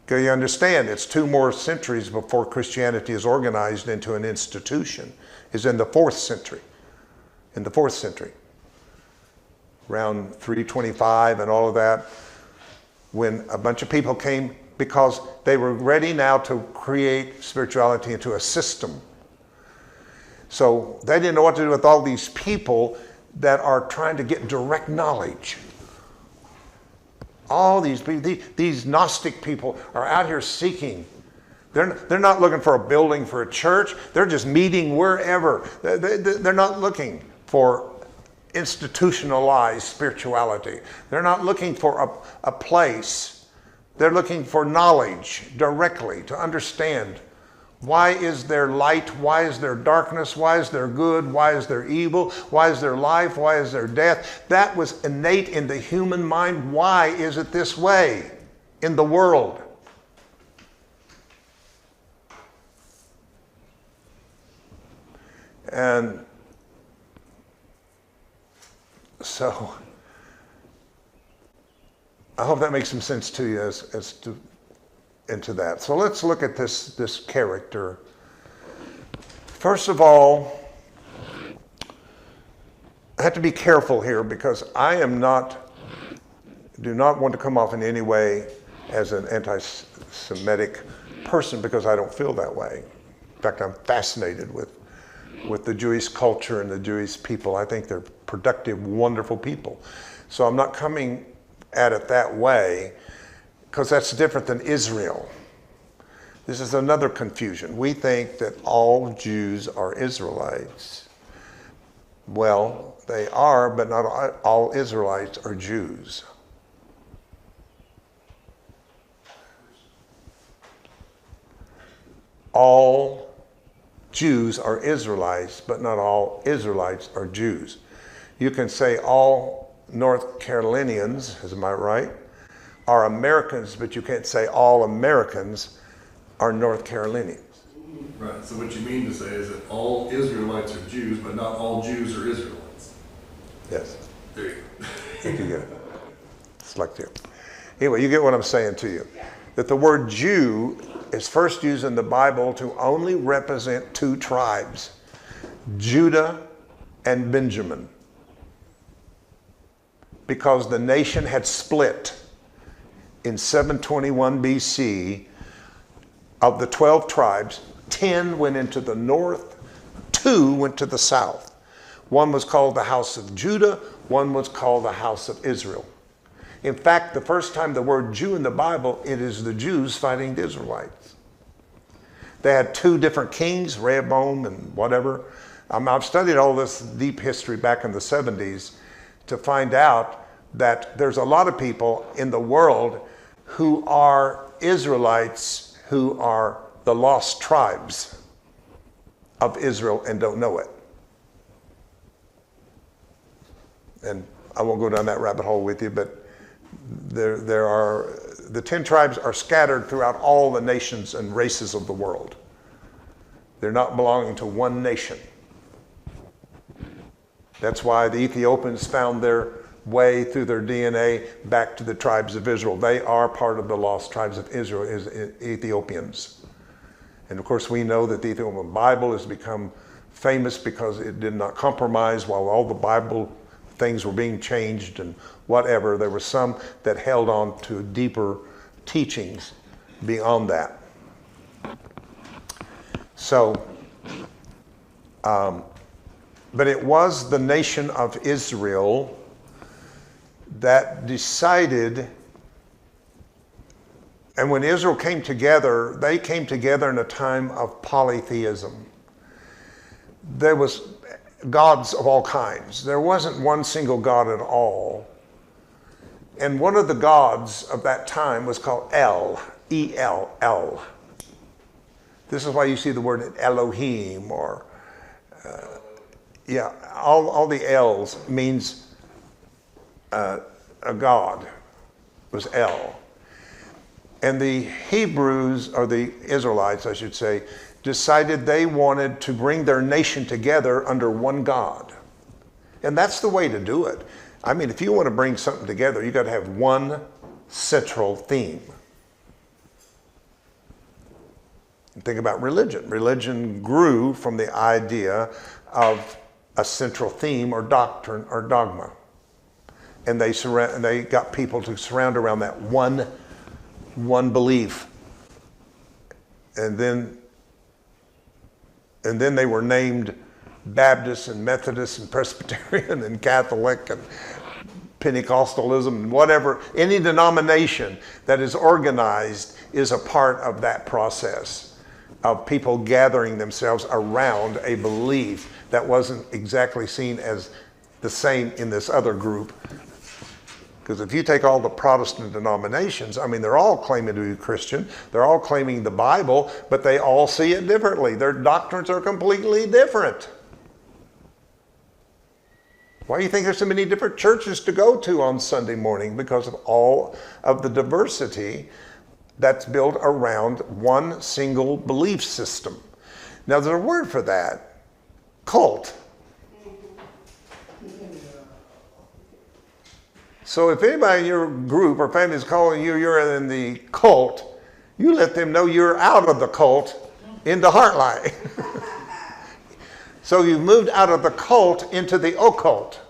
Speaker 1: Because you understand, it's 2 more centuries before Christianity is organized into an institution. Is in the 4th century. In the 4th century. Around 325 and all of that, when a bunch of people came because they were ready now to create spirituality into a system. So they didn't know what to do with all these people that are trying to get direct knowledge. All these Gnostic people are out here seeking. They're not looking for a building for a church. They're just meeting wherever. They're not looking for institutionalized spirituality. They're not looking for a place. They're looking for knowledge directly to understand. Why is there light? Why is there darkness? Why is there good? Why is there evil? Why is there life? Why is there death? That was innate in the human mind. Why is it this way in the world? And so I hope that makes some sense to you as to into that. So let's look at this character. First of all, I have to be careful here because I do not want to come off in any way as an anti-Semitic person because I don't feel that way. In fact, I'm fascinated with the Jewish culture and the Jewish people. I think they're productive, wonderful people. So I'm not coming at it that way because that's different than Israel. This is another confusion. We think that all Jews are Israelites. Well, they are, but not all Israelites are Jews. All Jews are Israelites, but not all Israelites are Jews. You can say all North Carolinians, am I right, are Americans, but you can't say all Americans are North Carolinians.
Speaker 2: Right, so what you mean to say is that all Israelites are Jews, but not all Jews are Israelites.
Speaker 1: Yes.
Speaker 2: There you go.
Speaker 1: I think you get it. It's like you. Anyway, you get what I'm saying to you. That the word Jew is first used in the Bible to only represent 2 tribes, Judah and Benjamin. Because the nation had split in 721 BC. Of the 12 tribes, 10 went into the north, 2 went to the south. One was called the house of Judah, one was called the house of Israel. In fact, the first time the word Jew in the Bible, it is the Jews fighting the Israelites. They had 2 different kings, Rehoboam and whatever. I've studied all this deep history back in the 70s to find out that there's a lot of people in the world who are Israelites who are the lost tribes of Israel and don't know it. And I won't go down that rabbit hole with you, but there are, the 10 tribes are scattered throughout all the nations and races of the world. They're not belonging to one nation. That's why the Ethiopians found their way through their DNA back to the tribes of Israel. They are part of the lost tribes of Israel, is Ethiopians. And of course we know that the Ethiopian Bible has become famous because it did not compromise while all the Bible things were being changed and whatever. There were some that held on to deeper teachings beyond that. So, but it was the nation of Israel that decided, and when Israel came together, they came together in a time of polytheism. There was gods of all kinds. There wasn't one single god at all. And one of the gods of that time was called El, E-L-L. This is why you see the word Elohim or, all the L's means a god, was El. And the Hebrews, or the Israelites, I should say, decided they wanted to bring their nation together under one God. And that's the way to do it. I mean, if you want to bring something together, you got to have one central theme. And think about religion. Religion grew from the idea of a central theme or doctrine or dogma. And they got people to surround around that one belief. And then they were named Baptist and Methodist and Presbyterian and Catholic and Pentecostalism and whatever. Any denomination that is organized is a part of that process of people gathering themselves around a belief that wasn't exactly seen as the same in this other group. Because if you take all the Protestant denominations, I mean, they're all claiming to be Christian. They're all claiming the Bible, but they all see it differently. Their doctrines are completely different. Why do you think there's so many different churches to go to on Sunday morning? Because of all of the diversity that's built around one single belief system. Now, there's a word for that, cult. So if anybody in your group or family is calling you, you're in the cult, you let them know you're out of the cult into HeartLight. So you've moved out of the cult into the occult.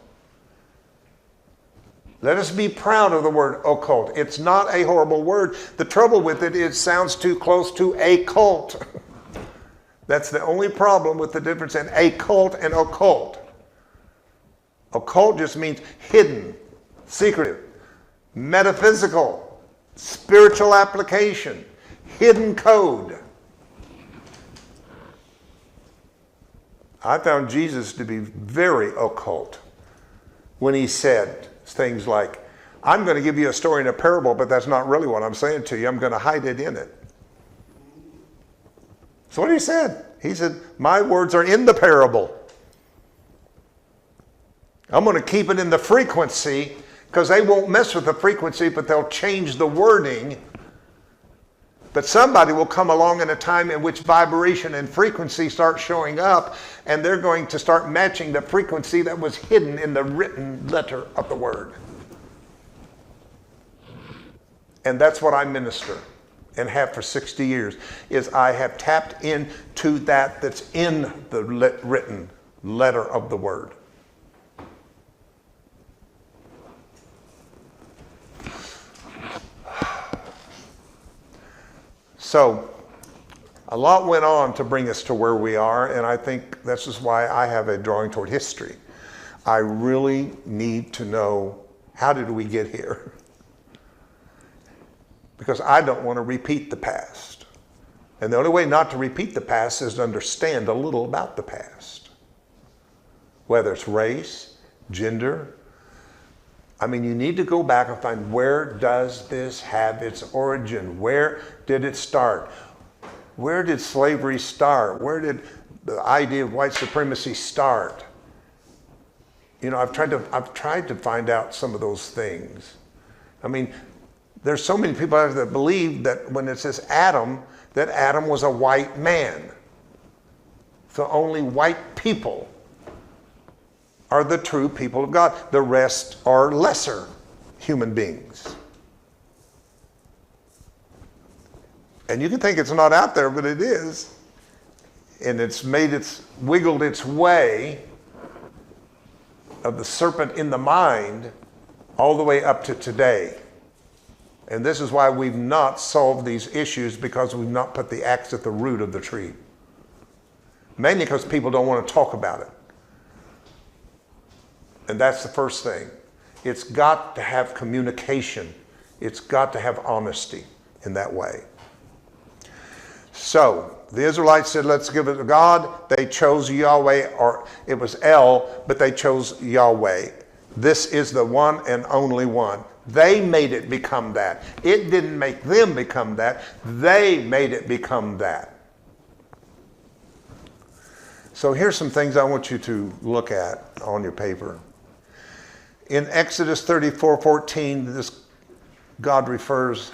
Speaker 1: Let us be proud of the word occult. It's not a horrible word. The trouble with it, it sounds too close to a cult. That's the only problem with the difference in a cult and occult. Occult just means hidden, secretive, metaphysical, spiritual application, hidden code. I found Jesus to be very occult when he said things like, I'm going to give you a story in a parable, but that's not really what I'm saying to you. I'm going to hide it in it. That's what he said. He said, my words are in the parable. I'm going to keep it in the frequency, because they won't mess with the frequency, but they'll change the wording. But somebody will come along in a time in which vibration and frequency start showing up, and they're going to start matching the frequency that was hidden in the written letter of the word. And that's what I minister and have for 60 years, is I have tapped into that's in the written letter of the word. So, a lot went on to bring us to where we are, and I think this is why I have a drawing toward history. I really need to know, how did we get here? Because I don't want to repeat the past. And the only way not to repeat the past is to understand a little about the past. Whether it's race, gender. I mean, you need to go back and find, where does this have its origin? Where did it start? Where did slavery start? Where did the idea of white supremacy start? You know, I've tried to find out some of those things. I mean, there's so many people out there that believe that when it says Adam, that Adam was a white man. So only white people are the true people of God. The rest are lesser human beings. And you can think it's not out there, but it is. And it's wiggled its way of the serpent in the mind all the way up to today. And this is why we've not solved these issues, because we've not put the axe at the root of the tree. Mainly because people don't want to talk about it. And that's the first thing. It's got to have communication. It's got to have honesty in that way. So, the Israelites said, let's give it to God. They chose Yahweh, or it was El, but they chose Yahweh. This is the one and only one. They made it become that. It didn't make them become that. They made it become that. So here's some things I want you to look at on your paper. In Exodus 34:14, God refers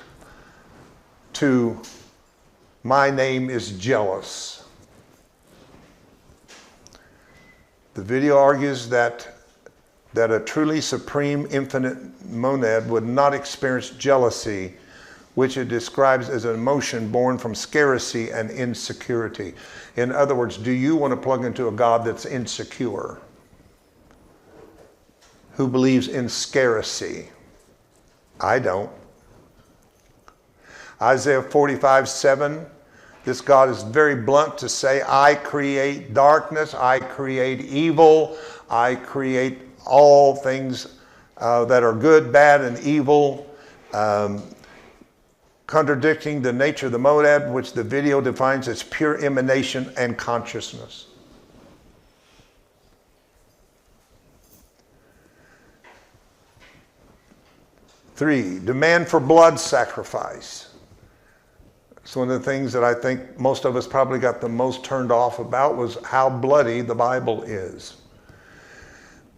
Speaker 1: to my name is jealous. The video argues that a truly supreme infinite monad would not experience jealousy, which it describes as an emotion born from scarcity and insecurity. In other words, do you want to plug into a God that's insecure, who believes in scarcity? I don't. Isaiah 45:7, this God is very blunt to say, I create darkness, I create evil, I create all things that are good, bad, and evil, contradicting the nature of the monad, which the video defines as pure emanation and consciousness. Three, demand for blood sacrifice. It's one of the things that I think most of us probably got the most turned off about, was how bloody the Bible is.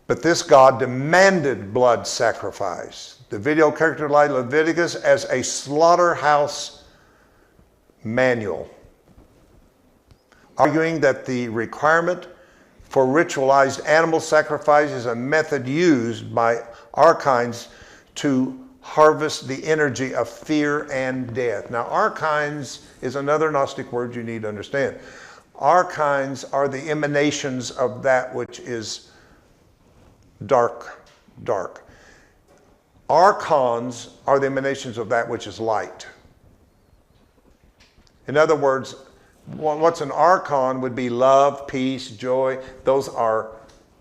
Speaker 1: But this God demanded blood sacrifice. The video characterized Leviticus as a slaughterhouse manual, arguing that the requirement for ritualized animal sacrifice is a method used by archons to harvest the energy of fear and death. Now, archons is another Gnostic word you need to understand. Archons are the emanations of that which is dark. Archons are the emanations of that which is light. In other words, what's an archon would be love, peace, joy. Those are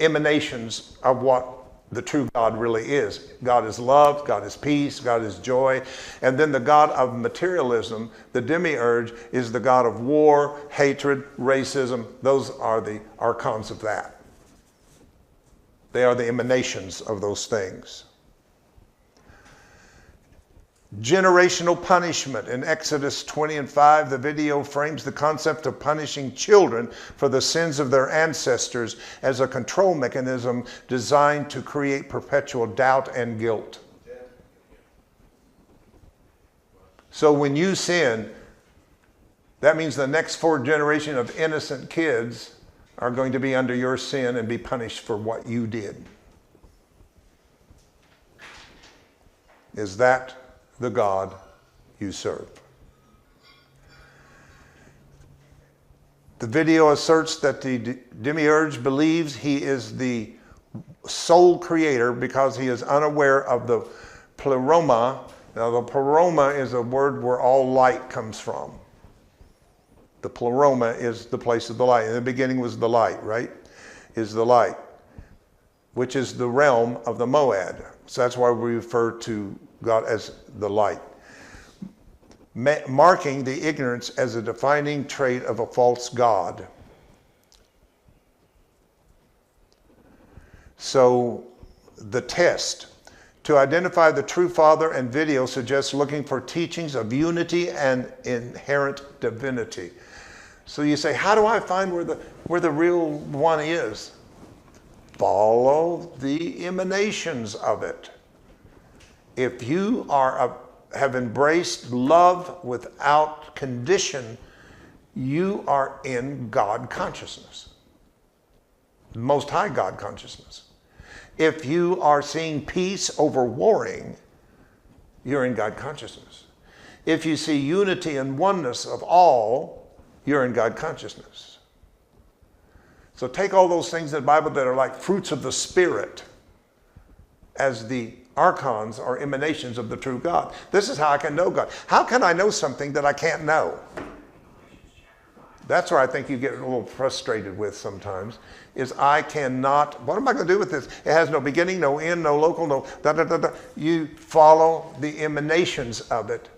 Speaker 1: emanations of what the true God really is. God is love, God is peace, God is joy. And then the God of materialism, the demiurge, is the God of war, hatred, racism. Those are the archons of that. They are the emanations of those things. Generational punishment. In Exodus 20:5, the video frames the concept of punishing children for the sins of their ancestors as a control mechanism designed to create perpetual doubt and guilt. So when you sin, that means the next 4 generations of innocent kids are going to be under your sin and be punished for what you did. Is that the God you serve? The video asserts that the demiurge believes he is the sole creator because he is unaware of the pleroma. Now, the pleroma is a word where all light comes from. The pleroma is the place of the light. In the beginning was the light, right? Is the light, which is the realm of the Moad. So that's why we refer to God as the light, marking the ignorance as a defining trait of a false God. So the test to identify the true Father and video suggests looking for teachings of unity and inherent divinity. So you say, how do I find where the real one is? Follow the emanations of it. If you have embraced love without condition, you are in God consciousness, Most High God consciousness. If you are seeing peace over warring, you're in God consciousness. If you see unity and oneness of all, you're in God consciousness. So take all those things in the Bible that are like fruits of the Spirit as the archons or emanations of the true God. This is how I can know God. How can I know something that I can't know? That's where I think you get a little frustrated with sometimes, is I cannot, what am I going to do with this? It has no beginning, no end, no local, no da-da-da-da. You follow the emanations of it.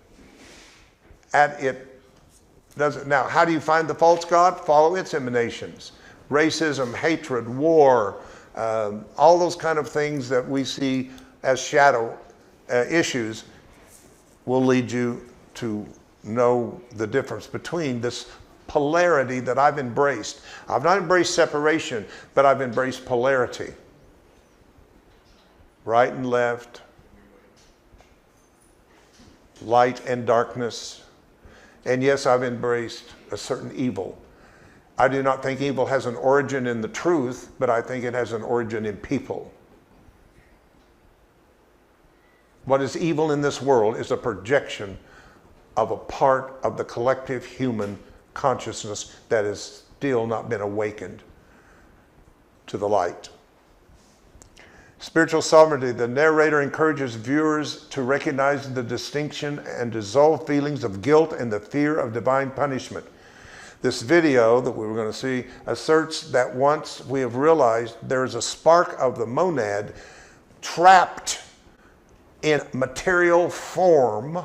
Speaker 1: Now, how do you find the false God? Follow its emanations. Racism, hatred, war, all those kind of things that we see as shadow issues will lead you to know the difference between this polarity that I've embraced. I've not embraced separation, but I've embraced polarity. Right and left, light and darkness, And yes, I've embraced a certain evil. I do not think evil has an origin in the truth, but I think it has an origin in people. What is evil in this world is a projection of a part of the collective human consciousness that has still not been awakened to the light. Spiritual sovereignty. The narrator encourages viewers to recognize the distinction and dissolve feelings of guilt and the fear of divine punishment. This video that we were going to see asserts that once we have realized there is a spark of the monad trapped in material form,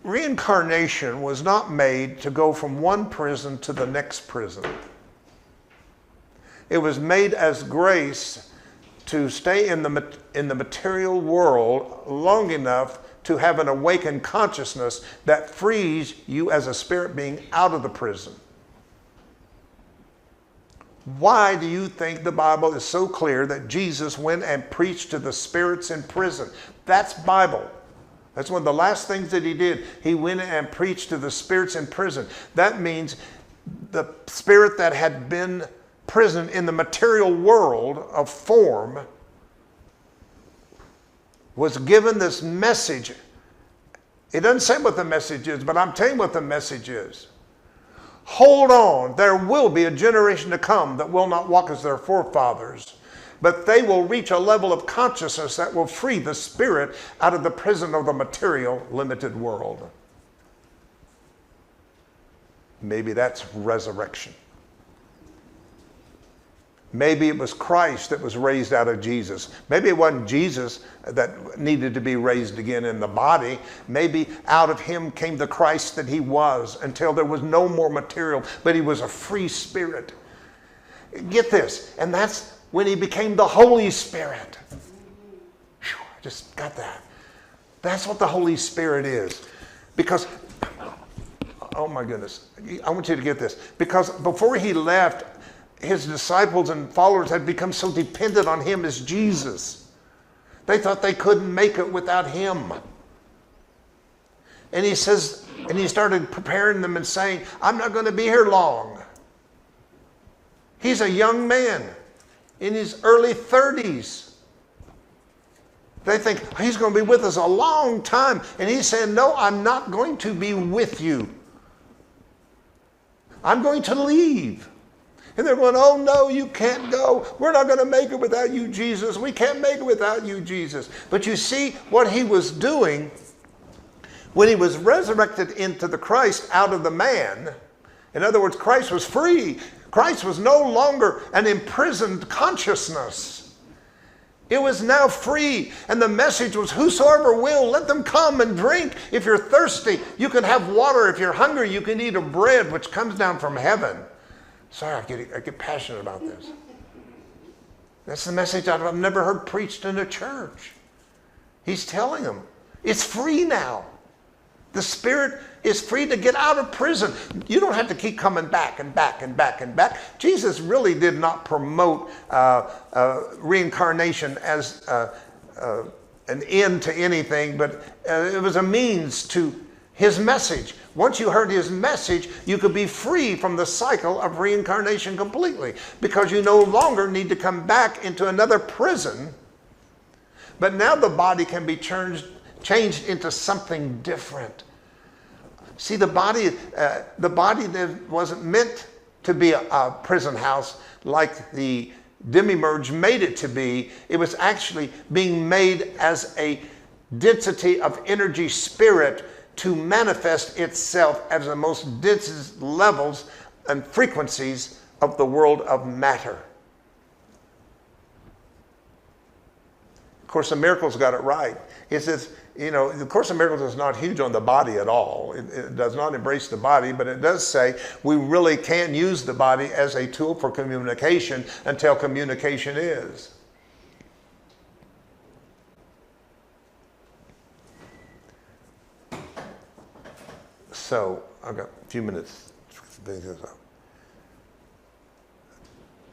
Speaker 1: reincarnation was not made to go from one prison to the next prison. It was made as grace to stay in the material world long enough to have an awakened consciousness that frees you as a spirit being out of the prison. Why do you think the Bible is so clear that Jesus went and preached to the spirits in prison? That's Bible. That's one of the last things that he did. He went and preached to the spirits in prison. That means the spirit that had been prison in the material world of form was given this message. It doesn't say what the message is, but I'm telling you what the message is. Hold on, there will be a generation to come that will not walk as their forefathers, but they will reach a level of consciousness that will free the spirit out of the prison of the material limited world. Maybe that's resurrection. Maybe it was Christ that was raised out of Jesus. Maybe it wasn't Jesus that needed to be raised again in the body. Maybe out of him came the Christ that he was until there was no more material, but he was a free spirit. Get this, and that's when he became the Holy Spirit. Whew, I just got that. That's what the Holy Spirit is. Because, oh my goodness, I want you to get this. Because before he left, his disciples and followers had become so dependent on him as Jesus. They thought they couldn't make it without him. And he says, and he started preparing them and saying, I'm not going to be here long. He's a young man in his early 30s. They think he's going to be with us a long time. And he said, no, I'm not going to be with you. I'm going to leave. And they're going, oh no, you can't go. We're not going to make it without you, Jesus. We can't make it without you, Jesus. But you see what he was doing when he was resurrected into the Christ out of the man. In other words, Christ was free. Christ was no longer an imprisoned consciousness. It was now free. And the message was, whosoever will, let them come and drink. If you're thirsty, you can have water. If you're hungry, you can eat a bread which comes down from heaven. Sorry, I get passionate about this. That's the message I've never heard preached in a church. He's telling them, it's free now. The spirit is free to get out of prison. You don't have to keep coming back and back and back and back. Jesus really did not promote reincarnation as an end to anything, but it was a means to his message. Once you heard his message, you could be free from the cycle of reincarnation completely, because you no longer need to come back into another prison. But now the body can be changed into something different. See, the body that wasn't meant to be a prison house like the demi-merge made it to be. It was actually being made as a density of energy spirit to manifest itself as the most densest levels and frequencies of the world of matter. Course of Miracles got it right. It says, the Course of Miracles is not huge on the body at all. It does not embrace the body, but it does say we really can't use the body as a tool for communication until communication is. So, I've got a few minutes to finish this up.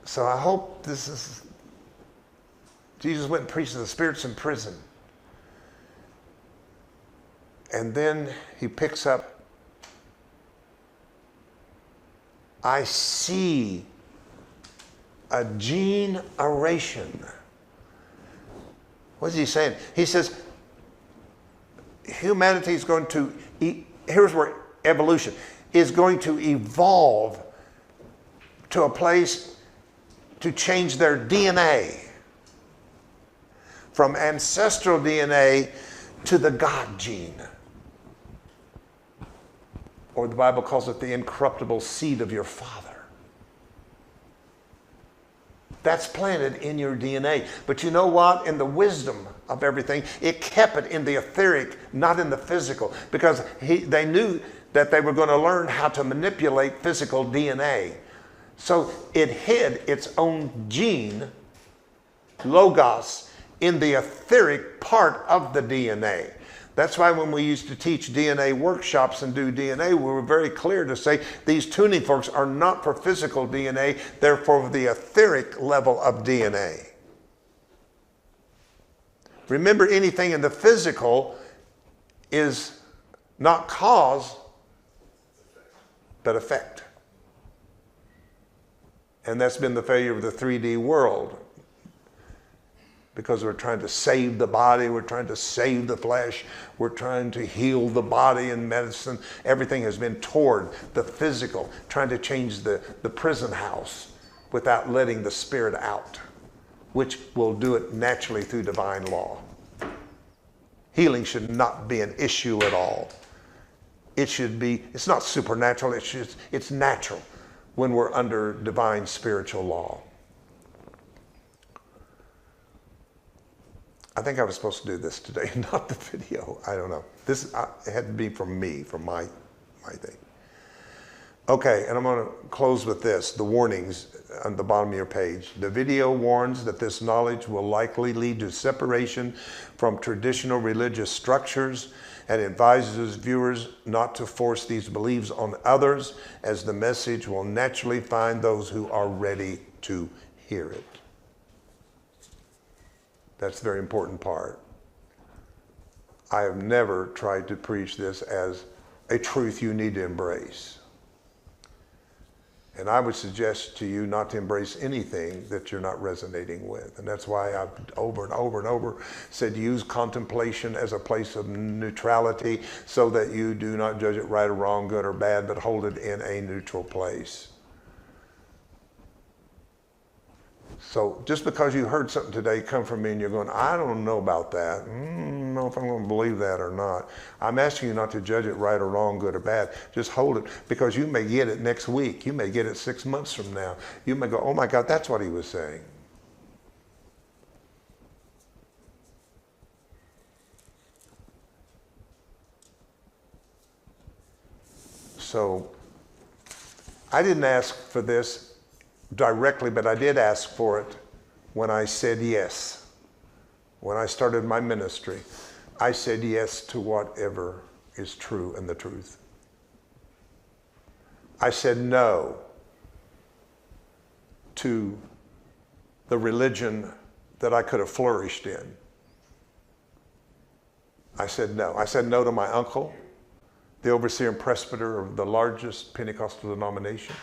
Speaker 1: So I hope this is... Jesus went and preached to the spirits in prison. And then he picks up, I see a generation. What is he saying? He says, humanity is going to, here's where evolution is going to evolve to a place to change their DNA from ancestral DNA to the God gene. Or the Bible calls it the incorruptible seed of your father. That's planted in your DNA. But you know what? In the wisdom of everything, it kept it in the etheric, not in the physical. Because they knew that they were going to learn how to manipulate physical DNA. So it hid its own gene, logos, in the etheric part of the DNA. That's why when we used to teach DNA workshops and do DNA, we were very clear to say these tuning forks are not for physical DNA, they're for the etheric level of DNA. Remember, anything in the physical is not cause, but effect. And that's been the failure of the 3D world. Because we're trying to save the body, we're trying to save the flesh, we're trying to heal the body in medicine. Everything has been toward the physical, trying to change the prison house without letting the spirit out, which will do it naturally through divine law. Healing should not be an issue at all. It should be, it's not supernatural, it's natural when we're under divine spiritual law. I think I was supposed to do this today, not the video. I don't know. This it had to be from me, from my thing. Okay, and I'm going to close with this, the warnings on the bottom of your page. The video warns that this knowledge will likely lead to separation from traditional religious structures and advises viewers not to force these beliefs on others, as the message will naturally find those who are ready to hear it. That's a very important part. I have never tried to preach this as a truth you need to embrace. And I would suggest to you not to embrace anything that you're not resonating with. And that's why I've over and over and over said use contemplation as a place of neutrality so that you do not judge it right or wrong, good or bad, but hold it in a neutral place. So just because you heard something today come from me and you're going, I don't know about that. I don't know if I'm going to believe that or not. I'm asking you not to judge it right or wrong, good or bad. Just hold it, because you may get it next week. You may get it 6 months from now. You may go, oh my God, that's what he was saying. So I didn't ask for this directly, but I did ask for it when I said yes. When I started my ministry, I said yes to whatever is true and the truth. I said no to the religion that I could have flourished in. I said no. I said no to my uncle, the overseer and presbyter of the largest Pentecostal denomination.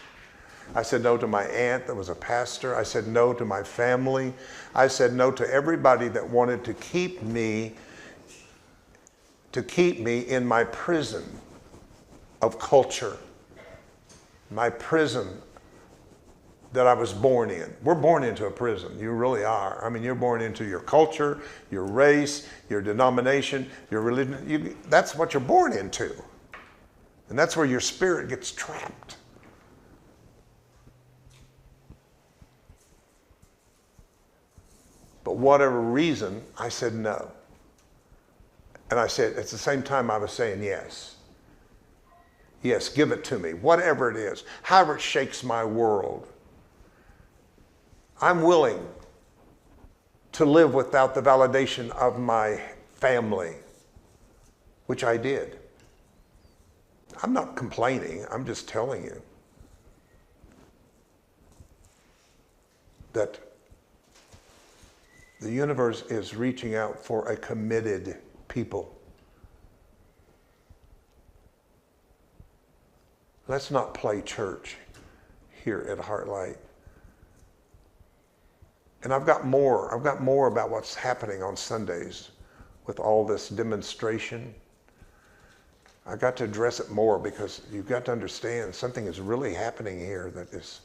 Speaker 1: I said no to my aunt that was a pastor. I said no to my family. I said no to everybody that wanted to keep me in my prison of culture, my prison that I was born in. We're born into a prison. You really are. I mean, you're born into your culture, your race, your denomination, your religion. That's what you're born into. And that's where your spirit gets trapped. But whatever reason, I said no. And I said, at the same time, I was saying yes. Yes, give it to me, whatever it is, however it shakes my world. I'm willing to live without the validation of my family, which I did. I'm not complaining, I'm just telling you that the universe is reaching out for a committed people. Let's not play church here at HeartLight. And I've got more about what's happening on Sundays with all this demonstration. I got to address it more because you've got to understand something is really happening here that is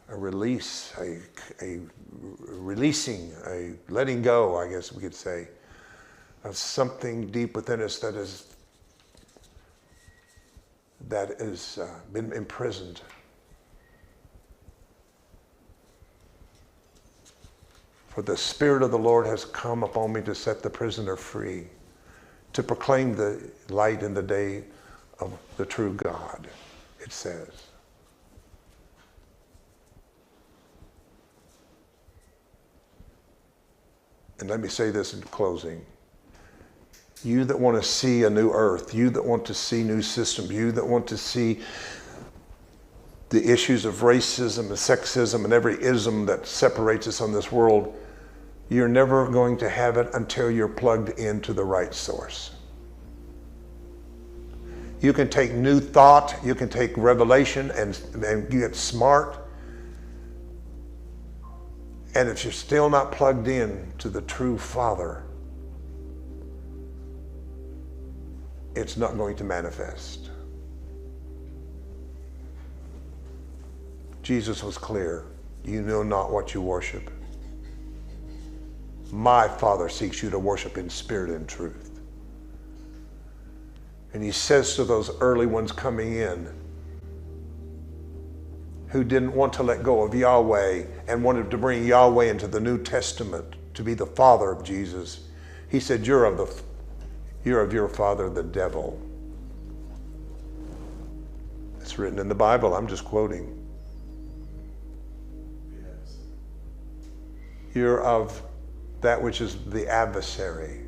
Speaker 1: a release, a releasing, a letting go, I guess we could say, of something deep within us that is been imprisoned. For the Spirit of the Lord has come upon me to set the prisoner free, to proclaim the light in the day of the true God, it says. And let me say this in closing. You that want to see a new earth, you that want to see new systems, you that want to see the issues of racism and sexism and every ism that separates us on this world, you're never going to have it until you're plugged into the right source. You can take new thought, you can take revelation and get smart. And if you're still not plugged in to the true Father, it's not going to manifest. Jesus was clear. You know not what you worship. My Father seeks you to worship in spirit and truth. And he says to those early ones coming in who didn't want to let go of Yahweh and wanted to bring Yahweh into the New Testament to be the father of Jesus, he said, you're of your father, the devil. It's written in the Bible. I'm just quoting.
Speaker 2: Yes.
Speaker 1: You're of that which is the adversary.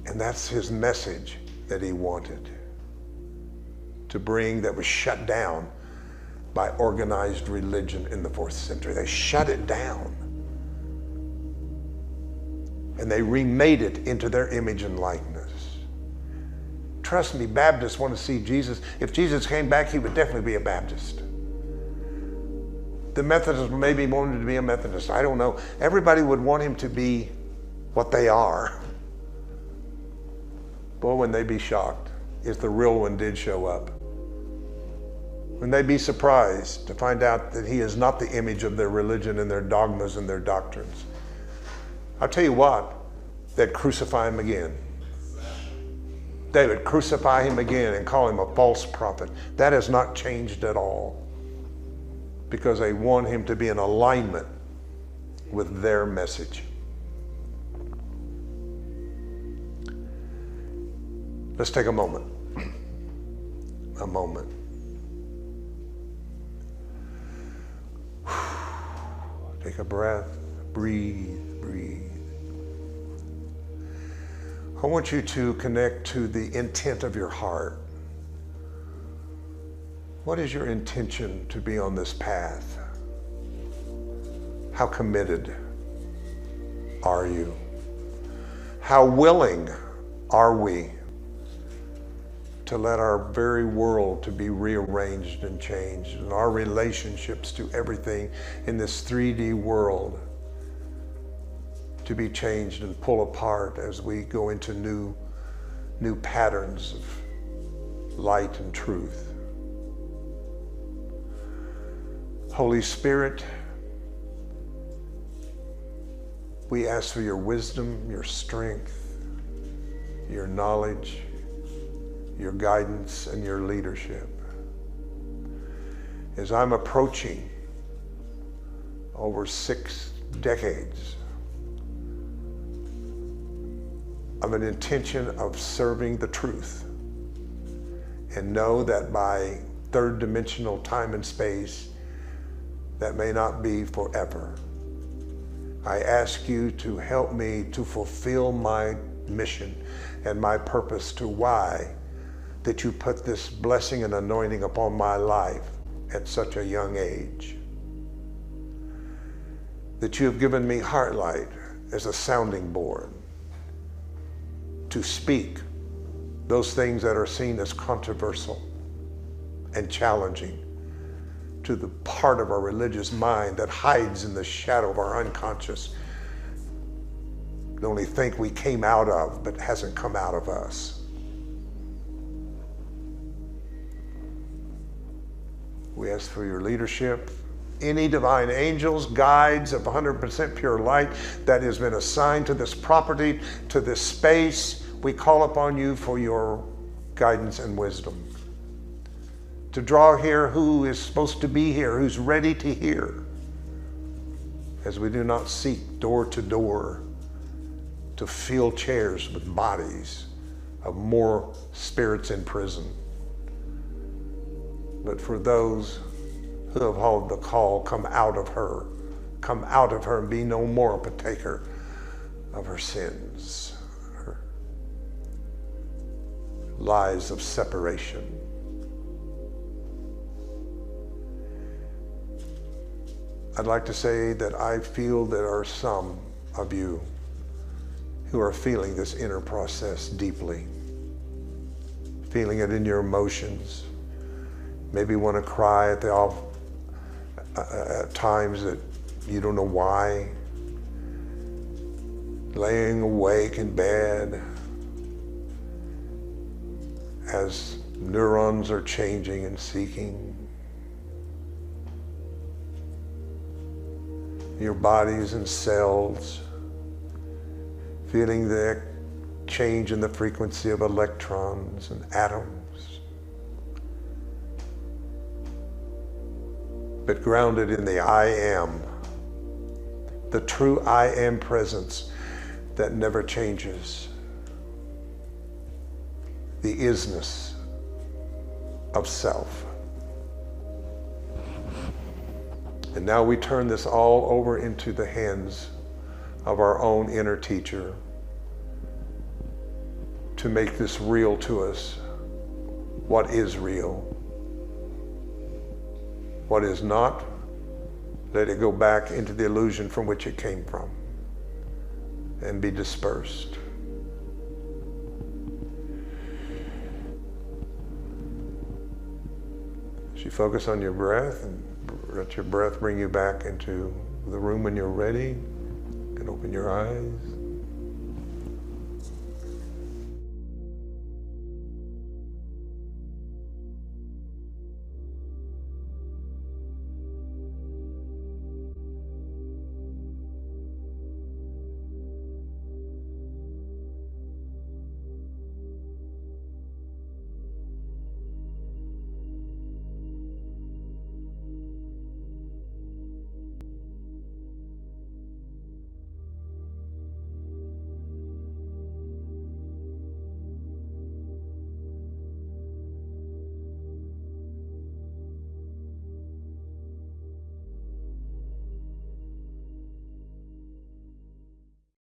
Speaker 1: And that's his message that he wanted to bring, that was shut down by organized religion in the 4th century. They shut it down. And they remade it into their image and likeness. Trust me, Baptists want to see Jesus. If Jesus came back, he would definitely be a Baptist. The Methodists maybe wanted to be a Methodist. I don't know. Everybody would want him to be what they are. Boy, when they be shocked if the real one did show up. When they be surprised to find out that he is not the image of their religion and their dogmas and their doctrines. I'll tell you what, they'd crucify him again. They would crucify him again and call him a false prophet. That has not changed at all, because they want him to be in alignment with their message. Let's take a moment. A moment. Take a breath. Breathe, breathe. I want you to connect to the intent of your heart. What is your intention to be on this path? How committed are you? How willing are we to let our very world to be rearranged and changed, and our relationships to everything in this 3D world to be changed and pull apart as we go into new patterns of light and truth? Holy Spirit, we ask for your wisdom, your strength, your knowledge, your guidance, and your leadership. As I'm approaching over 6 decades of an intention of serving the truth, and know that by third dimensional time and space, that may not be forever. I ask you to help me to fulfill my mission and my purpose to why that you put this blessing and anointing upon my life at such a young age. That you have given me HeartLight as a sounding board to speak those things that are seen as controversial and challenging to the part of our religious mind that hides in the shadow of our unconscious, that only think we came out of but hasn't come out of us. We ask for your leadership. Any divine angels, guides of 100% pure light that has been assigned to this property, to this space, we call upon you for your guidance and wisdom. To draw here who is supposed to be here, who's ready to hear, as we do not seek door to door to fill chairs with bodies of more spirits in prison, but for those who have heard the call, come out of her and be no more a partaker of her sins, her lives of separation. I'd like to say that I feel there are some of you who are feeling this inner process deeply, feeling it in your emotions. Maybe want to cry at times that you don't know why. Laying awake in bed as neurons are changing and seeking. Your bodies and cells, feeling the change in the frequency of electrons and atoms, but grounded in the I am, the true I am presence that never changes, the isness of self. And now we turn this all over into the hands of our own inner teacher to make this real to us. What is real? What is not? Let it go back into the illusion from which it came from and be dispersed. As you focus on your breath and let your breath bring you back into the room when you're ready, you can open your eyes.